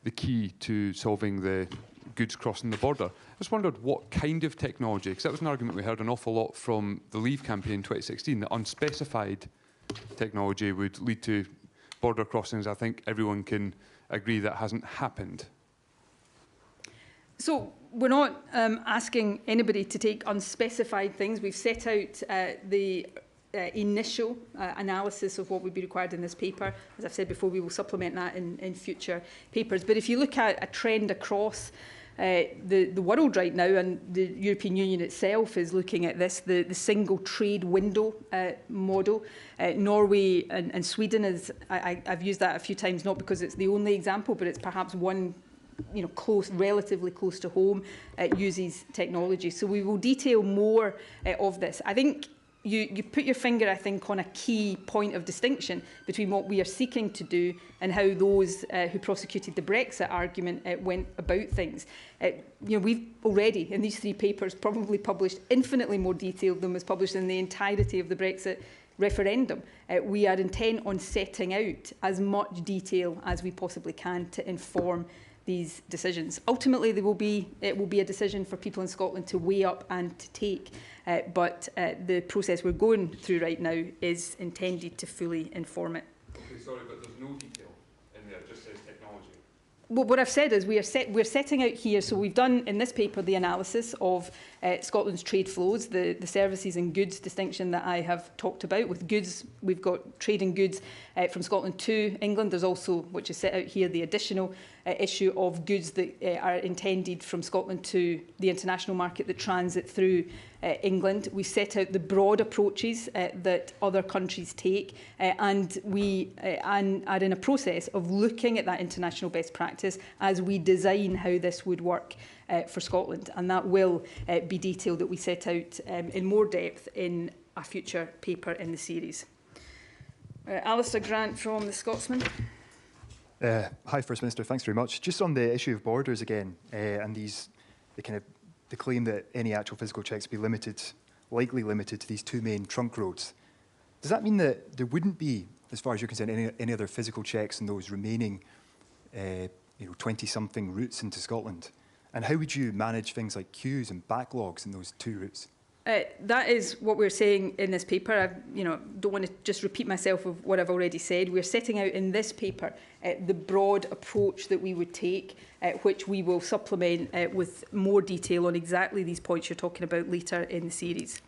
the key to solving the goods crossing the border. I just wondered what kind of technology, because that was an argument we heard an awful lot from the Leave campaign in 2016, that unspecified technology would lead to border crossings. I think everyone can agree that hasn't happened. So we're not asking anybody to take unspecified things. We've set out the initial analysis of what would be required in this paper. As I've said before, we will supplement that in future papers. But if you look at a trend across the world right now, and the European Union itself is looking at this, the single trade window model. Norway and Sweden is, I've used that a few times, not because it's the only example, but it's perhaps one relatively close to home, uses technology. So we will detail more of this. I think, you put your finger, I think, on a key point of distinction between what we are seeking to do and how those who prosecuted the Brexit argument went about things. We've already, in these 3 papers, probably published infinitely more detail than was published in the entirety of the Brexit referendum. We are intent on setting out as much detail as we possibly can to inform these decisions. Ultimately, it will be a decision for people in Scotland to weigh up and to take, but the process we're going through right now is intended to fully inform it. Okay, sorry, but there's no detail in there, it just says technology. Well, what I've said is we're setting out here, so we've done in this paper the analysis of Scotland's trade flows, the services and goods distinction that I have talked about. With goods, we've got trade in goods from Scotland to England. There's also, which is set out here, the additional issue of goods that are intended from Scotland to the international market that transit through England. We set out the broad approaches that other countries take, and we are in a process of looking at that international best practice as we design how this would work for Scotland, and that will be detail that we set out in more depth in a future paper in the series. Alistair Grant from the Scotsman. Hi, First Minister. Thanks very much. Just on the issue of borders again, and the claim that any actual physical checks be likely limited to these 2 main trunk roads. Does that mean that there wouldn't be, as far as you're concerned, any other physical checks in those remaining 20-something routes into Scotland? And how would you manage things like queues and backlogs in those 2 routes? That is what we're saying in this paper. I don't want to just repeat myself of what I've already said. We're setting out in this paper the broad approach that we would take, which we will supplement with more detail on exactly these points you're talking about later in the series.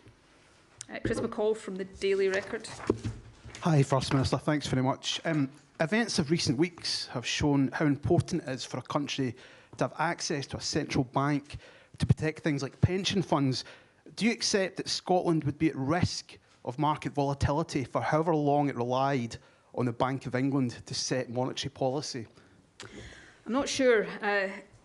Chris McCall from the Daily Record. Hi, First Minister. Thanks very much. Events of recent weeks have shown how important it is for a country to have access to a central bank to protect things like pension funds. Do you accept that Scotland would be at risk of market volatility for however long it relied on the Bank of England to set monetary policy? I'm not sure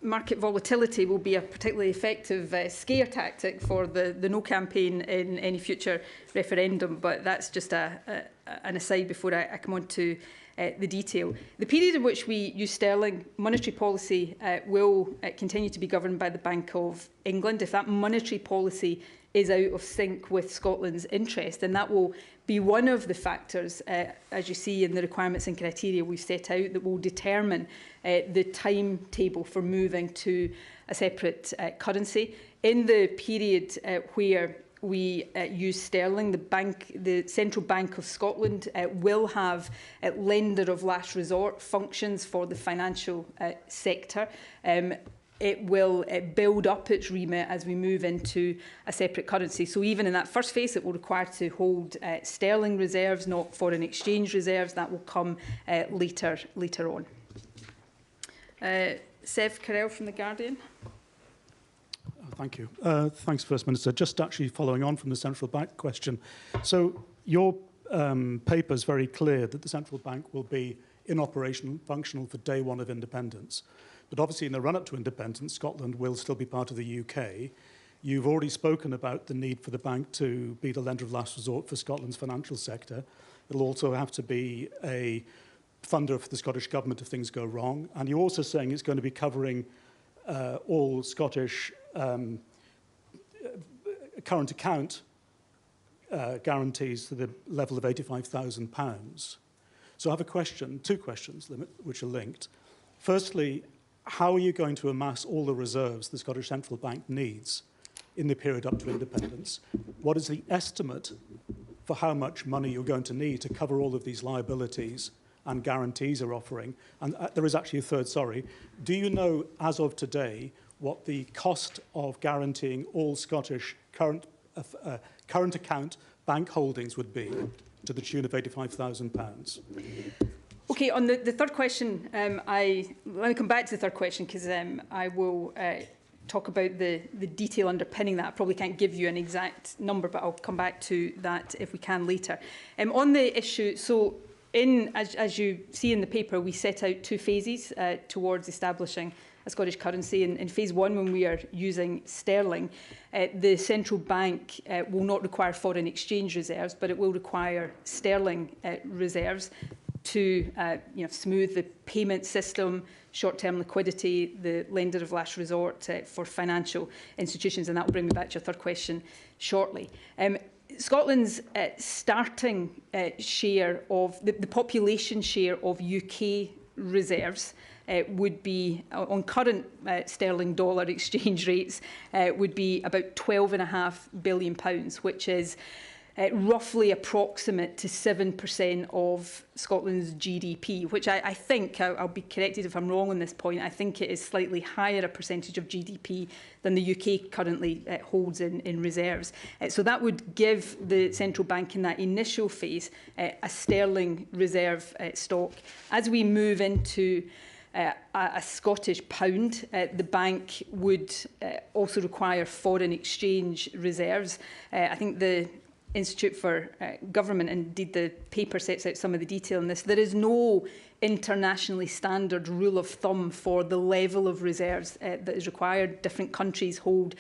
market volatility will be a particularly effective scare tactic for the no campaign in any future referendum, but that's just an aside before I come on to the detail. The period in which we use sterling monetary policy will continue to be governed by the Bank of England. If that monetary policy is out of sync with Scotland's interest, then that will be one of the factors, as you see in the requirements and criteria we've set out, that will determine the timetable for moving to a separate currency. In the period where we use sterling, the Central Bank of Scotland will have lender of last resort functions for the financial sector. It will build up its remit as we move into a separate currency. So even in that first phase, it will require to hold sterling reserves, not foreign exchange reserves. That will come later on. Sev Carell from The Guardian. Thank you. Thanks, First Minister. Just actually following on from the central bank question. So your paper is very clear that the central bank will be in operation, functional for day one of independence. But obviously in the run-up to independence, Scotland will still be part of the UK. You've already spoken about the need for the bank to be the lender of last resort for Scotland's financial sector. It'll also have to be a funder for the Scottish Government if things go wrong. And you're also saying it's going to be covering all Scottish current account guarantees to the level of £85,000. So I have a question, 2 questions, which are linked. Firstly, how are you going to amass all the reserves the Scottish Central Bank needs in the period up to independence? What is the estimate for how much money you're going to need to cover all of these liabilities and guarantees are offering? And there is actually a third, sorry. Do you know, as of today, what the cost of guaranteeing all Scottish current account bank holdings would be to the tune of £85,000? Okay, on the third question, let me come back to the third question because I will talk about the detail underpinning that. I probably can't give you an exact number, but I'll come back to that if we can later. On the issue, so as you see in the paper, we set out 2 phases towards establishing a Scottish currency. In phase one, when we are using sterling, the central bank will not require foreign exchange reserves, but it will require sterling reserves to smooth the payment system, short-term liquidity, the lender of last resort for financial institutions. And that will bring me back to your third question shortly. Scotland's starting share of the population share of UK reserves would be, on current sterling dollar exchange rates, would be about £12.5 billion, which is roughly approximate to 7% of Scotland's GDP, which I think, I'll be corrected if I'm wrong on this point, I think it is slightly higher a percentage of GDP than the UK currently holds in reserves. So that would give the central bank in that initial phase a sterling reserve stock. As we move into a Scottish pound, the bank would also require foreign exchange reserves. I think the Institute for Government, indeed the paper sets out some of the detail in this. There is no internationally standard rule of thumb for the level of reserves that is required. Different countries hold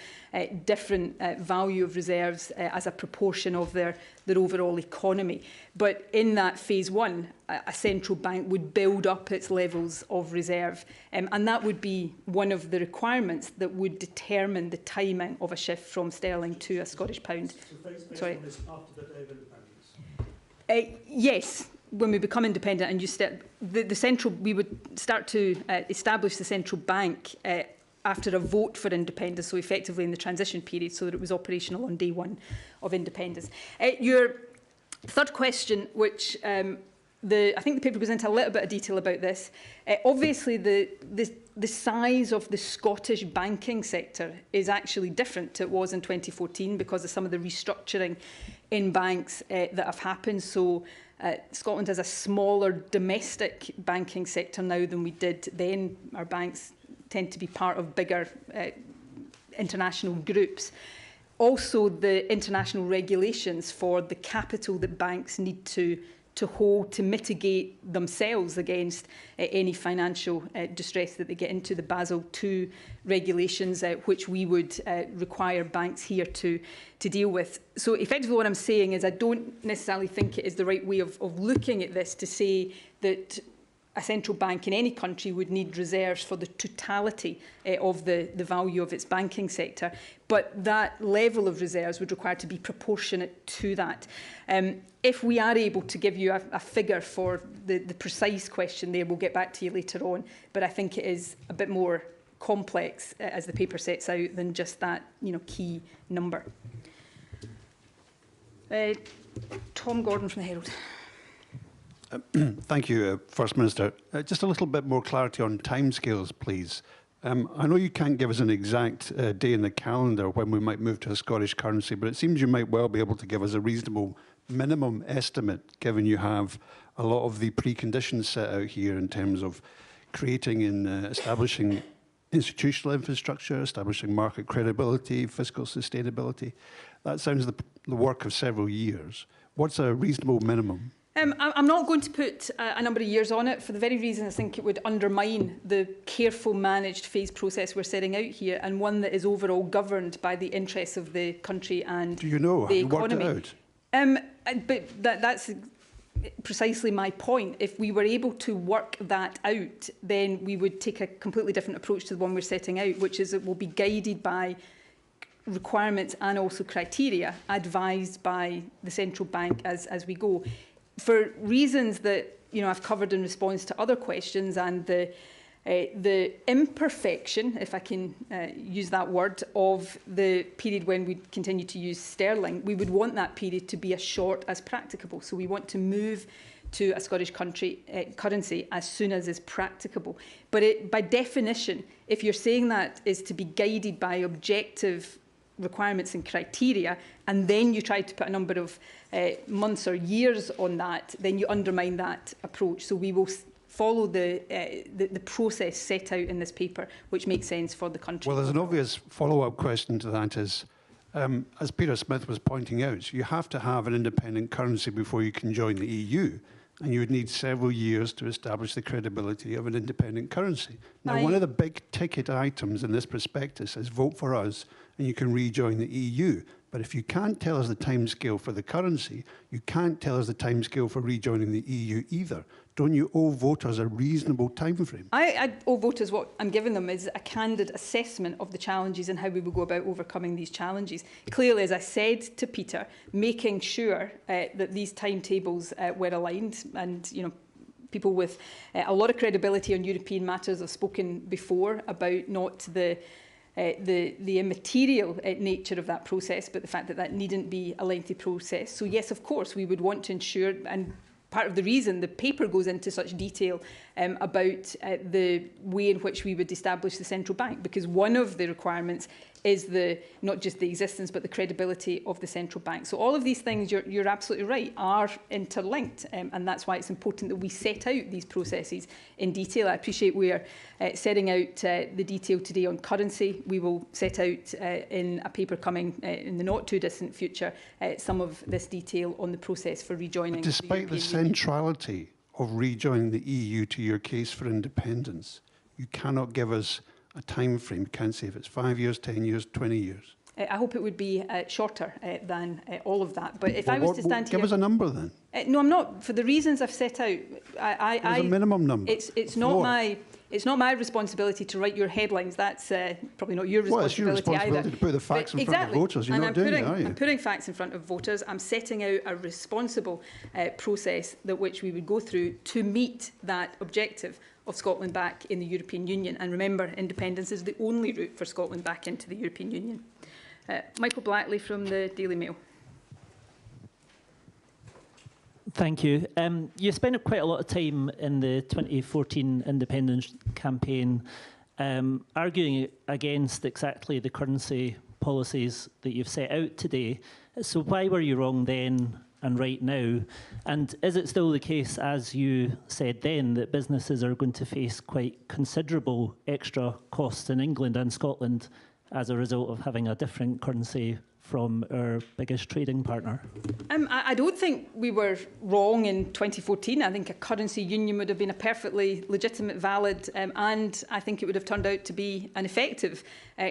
different value of reserves as a proportion of their overall economy. But in that phase one, a central bank would build up its levels of reserve. And that would be one of the requirements that would determine the timing of a shift from sterling to a Scottish pound. So Sorry. after the day of independence? Yes. When we become independent and you start, the central, we would start to establish the central bank after a vote for independence, so effectively in the transition period, so that it was operational on day one of independence. Your third question, which I think the paper goes into a little bit of detail about this. Obviously, the size of the Scottish banking sector is actually different to it was in 2014 because of some of the restructuring in banks that have happened. So Scotland has a smaller domestic banking sector now than we did then. Our banks tend to be part of bigger international groups. Also, the international regulations for the capital that banks need to hold to mitigate themselves against any financial distress that they get into, the Basel II regulations, which we would require banks here to deal with. So effectively what I'm saying is I don't necessarily think it is the right way of looking at this to say that a central bank in any country would need reserves for the totality of the value of its banking sector. But that level of reserves would require to be proportionate to that. If we are able to give you a figure for the precise question there, we'll get back to you later on. But I think it is a bit more complex, as the paper sets out, than just that key number. Tom Gordon from the Herald. Thank you, First Minister. Just a little bit more clarity on timescales, please. I know you can't give us an exact day in the calendar when we might move to a Scottish currency, but it seems you might well be able to give us a reasonable minimum estimate, given you have a lot of the preconditions set out here in terms of creating and establishing institutional infrastructure, establishing market credibility, fiscal sustainability. That sounds the work of several years. What's a reasonable minimum? I'm not going to put a number of years on it for the very reason I think it would undermine the careful managed phase process we're setting out here, and one that is overall governed by the interests of the country and the economy. Do you know? Have you worked it out? But that's precisely my point. If we were able to work that out, then we would take a completely different approach to the one we're setting out, which is it will be guided by requirements and also criteria advised by the central bank as we go. For reasons that I've covered in response to other questions, and the imperfection, if I can use that word, of the period when we continue to use sterling, we would want that period to be as short as practicable. So we want to move to a Scottish currency as soon as is practicable. But by definition, if you're saying that is to be guided by objective requirements and criteria, and then you try to put a number of months or years on that, then you undermine that approach. So we will follow the process set out in this paper, which makes sense for the country. Well, there's an obvious follow-up question to that is, as Peter Smith was pointing out, you have to have an independent currency before you can join the EU. and you would need several years to establish the credibility of an independent currency. Now, one of the big ticket items in this prospectus is vote for us and you can rejoin the EU. But if you can't tell us the timescale for the currency, you can't tell us the timescale for rejoining the EU either. Don't you owe voters a reasonable timeframe? I owe voters what I'm giving them is a candid assessment of the challenges and how we will go about overcoming these challenges. Clearly, as I said to Peter, making sure that these timetables were aligned, and people with a lot of credibility on European matters have spoken before about not the immaterial nature of that process, but the fact that that needn't be a lengthy process. So yes, of course, we would want to ensure, and part of the reason the paper goes into such detail about the way in which we would establish the central bank, because one of the requirements is not just the existence but the credibility of the central bank. So all of these things, you're absolutely right, are interlinked, and that's why it's important that we set out these processes in detail. I appreciate we are setting out the detail today on currency. We will set out in a paper coming in the not too distant future some of this detail on the process for rejoining. But despite the centrality of rejoining the EU to your case for independence, you cannot give us a time frame. You can't say if it's 5 years, 10 years, 20 years. I hope it would be shorter than all of that. But if I was to stand here... Give us a number then. No, I'm not. For the reasons I've set out, There's a minimum number. It's not my responsibility to write your headlines. That's probably not your responsibility either. Well, it's your responsibility to put the facts in front of voters. You're not doing it, are you? I'm putting facts in front of voters. I'm setting out a responsible process that which we would go through to meet that objective of Scotland back in the European Union. And remember, independence is the only route for Scotland back into the European Union. Michael Blackley from the Daily Mail. Thank you. You spent quite a lot of time in the 2014 independence campaign arguing against exactly the currency policies that you've set out today. So why were you wrong then and right now? And is it still the case, as you said then, that businesses are going to face quite considerable extra costs in England and Scotland as a result of having a different currency from our biggest trading partner? I don't think we were wrong in 2014. I think a currency union would have been a perfectly legitimate, valid, and I think it would have turned out to be an effective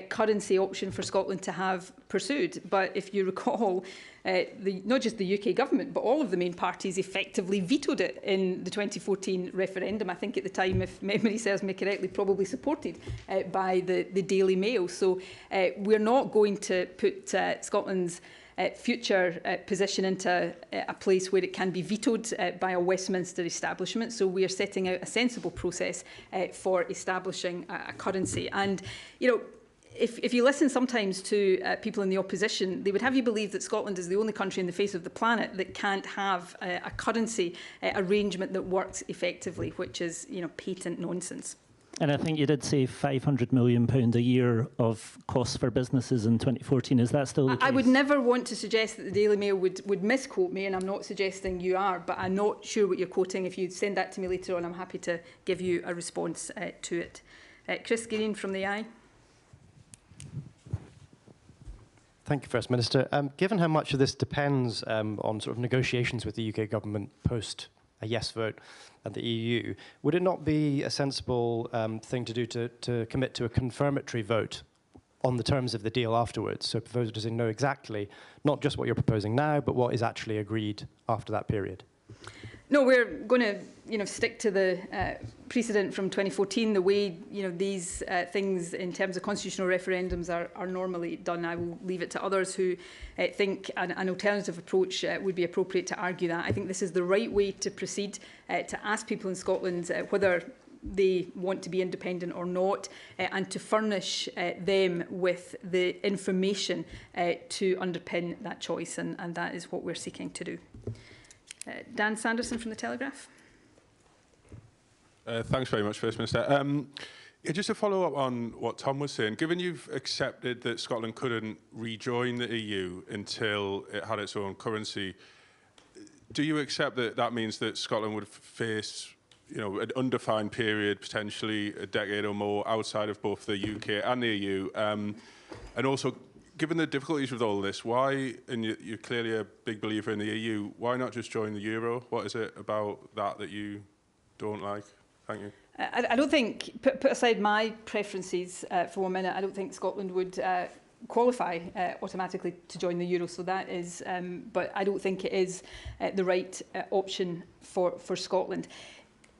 currency option for Scotland to have pursued. But if you recall, not just the UK government, but all of the main parties effectively vetoed it in the 2014 referendum. I think at the time, if memory serves me correctly, probably supported by the Daily Mail. So we're not going to put Scotland's future position into a place where it can be vetoed by a Westminster establishment. So we are setting out a sensible process for establishing a currency. And, if you listen sometimes to people in the opposition, they would have you believe that Scotland is the only country in the face of the planet that can't have a currency arrangement that works effectively, which is, patent nonsense. And I think you did say £500 million a year of costs for businesses in 2014. Is that still the case? I would never want to suggest that the Daily Mail would misquote me, and I'm not suggesting you are, but I'm not sure what you're quoting. If you send that to me later on, I'm happy to give you a response to it. Chris Green from the Eye. Thank you, First Minister. Given how much of this depends on sort of negotiations with the UK government post a yes vote at the EU, would it not be a sensible thing to do to commit to a confirmatory vote on the terms of the deal afterwards, so voters know exactly not just what you're proposing now, but what is actually agreed after that period? No, we're going to, stick to the precedent from 2014, the way, these things in terms of constitutional referendums are normally done. I will leave it to others who think an alternative approach would be appropriate to argue that. I think this is the right way to proceed, to ask people in Scotland whether they want to be independent or not, and to furnish them with the information to underpin that choice, and that is what we're seeking to do. Dan Sanderson from The Telegraph. Thanks very much, First Minister. Just to follow up on what Tom was saying, given you've accepted that Scotland couldn't rejoin the EU until it had its own currency, do you accept that that means that Scotland would face an undefined period, potentially a decade or more, outside of both the UK and the EU? And also, given the difficulties with all this, why, and you're clearly a big believer in the EU, why not just join the euro? What is it about that you don't like? Thank you. I don't think, put aside my preferences for 1 minute, I don't think Scotland would qualify automatically to join the euro. So that is, but I don't think it is the right option for Scotland.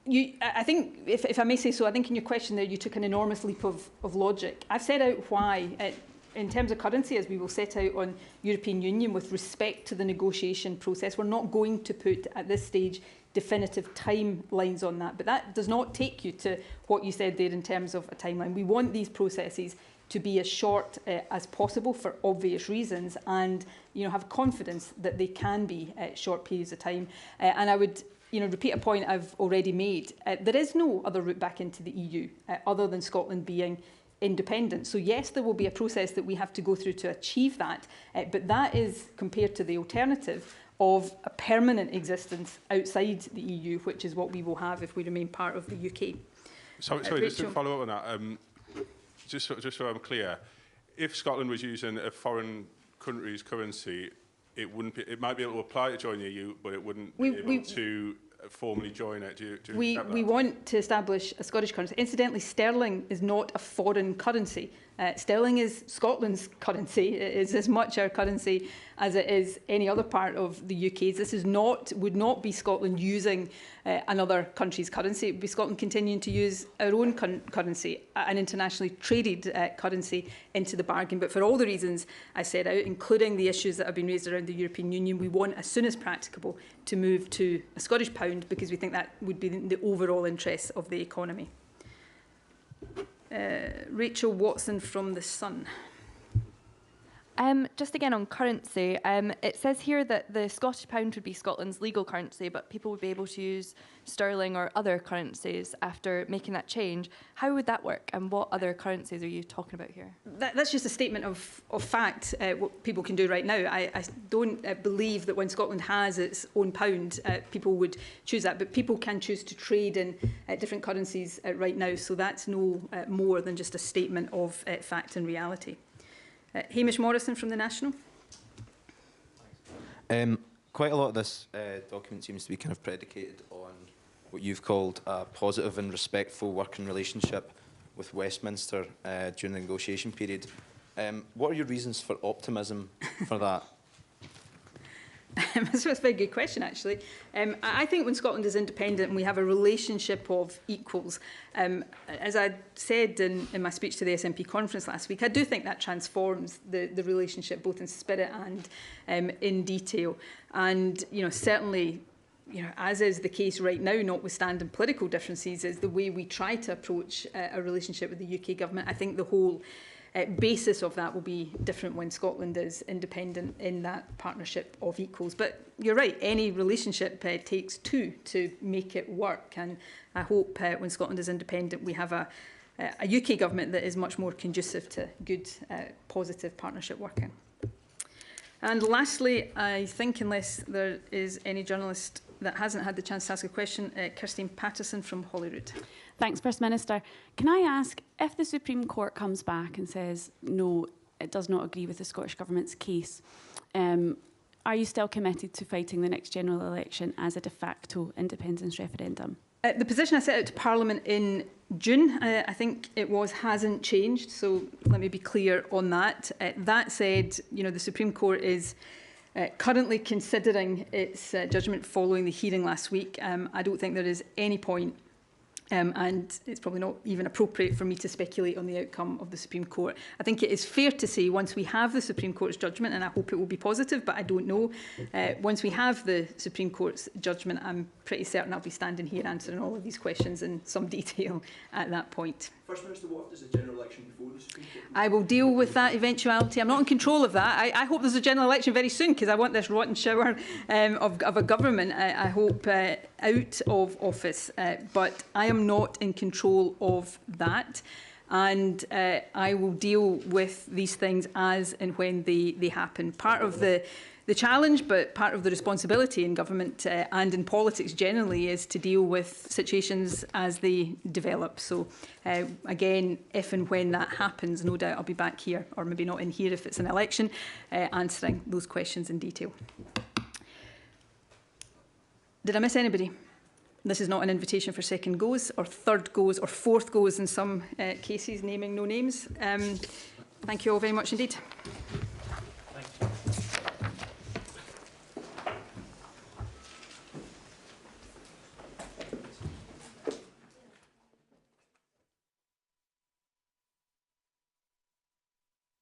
I think, if I may say so, I think in your question there you took an enormous leap of logic. I've set out why, in terms of currency, as we will set out on European Union with respect to the negotiation process, we're not going to put at this stage definitive timelines on that. But that does not take you to what you said there in terms of a timeline. We want these processes to be as short as possible for obvious reasons, and have confidence that they can be short periods of time. And I would repeat a point I've already made. There is no other route back into the EU other than Scotland being independent. So yes, there will be a process that we have to go through to achieve that, but that is compared to the alternative of a permanent existence outside the EU, which is what we will have if we remain part of the UK. Sorry, just to follow up on that, just so I'm clear, if Scotland was using a foreign country's currency, it wouldn't be, it might be able to apply to join the EU, but it wouldn't be able to formally join it. Do you accept that? We want to establish a Scottish currency. Incidentally, sterling is not a foreign currency. Sterling is Scotland's currency. It is as much our currency as it is any other part of the UK's. This would not be Scotland using another country's currency. It would be Scotland continuing to use our own currency, an internationally traded currency, into the bargain. But for all the reasons I set out, including the issues that have been raised around the European Union, we want, as soon as practicable, to move to a Scottish pound, because we think that would be in the overall interests of the economy. Rachel Watson from The Sun. Just again on currency, it says here that the Scottish pound would be Scotland's legal currency, but people would be able to use sterling or other currencies after making that change. How would that work, and what other currencies are you talking about here? That's just a statement of fact, what people can do right now. I don't believe that when Scotland has its own pound, people would choose that, but people can choose to trade in different currencies right now, so that's no more than just a statement of fact and reality. Hamish Morrison from The National. Quite a lot of this document seems to be kind of predicated on what you've called a positive and respectful working relationship with Westminster during the negotiation period. What are your reasons for optimism for that? That's a very good question, actually. I think when Scotland is independent and we have a relationship of equals, as I said in my speech to the SNP conference last week, I do think that transforms the relationship both in spirit and in detail. And certainly, as is the case right now, notwithstanding political differences, is the way we try to approach a relationship with the UK government. I think the whole basis of that will be different when Scotland is independent in that partnership of equals. But you're right, any relationship takes two to make it work. And I hope when Scotland is independent, we have a UK government that is much more conducive to good, positive partnership working. And lastly, I think, unless there is any journalist that hasn't had the chance to ask a question, Kirstine Patterson from Holyrood. Thanks, First Minister. Can I ask, if the Supreme Court comes back and says, no, it does not agree with the Scottish Government's case, are you still committed to fighting the next general election as a de facto independence referendum? The position I set out to Parliament in June, I think it was, hasn't changed. So let me be clear on that. That said, the Supreme Court is currently considering its judgment following the hearing last week. I don't think there is any point, and it's probably not even appropriate for me to speculate on the outcome of the Supreme Court. I think it is fair to say, once we have the Supreme Court's judgment, and I hope it will be positive, but I don't know, once we have the Supreme Court's judgment, I'm pretty certain I'll be standing here answering all of these questions in some detail at that point. First Minister, what if there's a general election before the Supreme Court? I will deal with that eventuality. I'm not in control of that. I hope there's a general election very soon, because I want this rotten shower of a government, I hope, out of office. But I am not in control of that. And I will deal with these things as and when they happen. Part of the the challenge, but part of the responsibility in government and in politics generally is to deal with situations as they develop. So again, if and when that happens, no doubt I'll be back here, or maybe not in here if it's an election, answering those questions in detail. Did I miss anybody? This is not an invitation for second goes, or third goes, or fourth goes in some cases, naming no names. Thank you all very much indeed.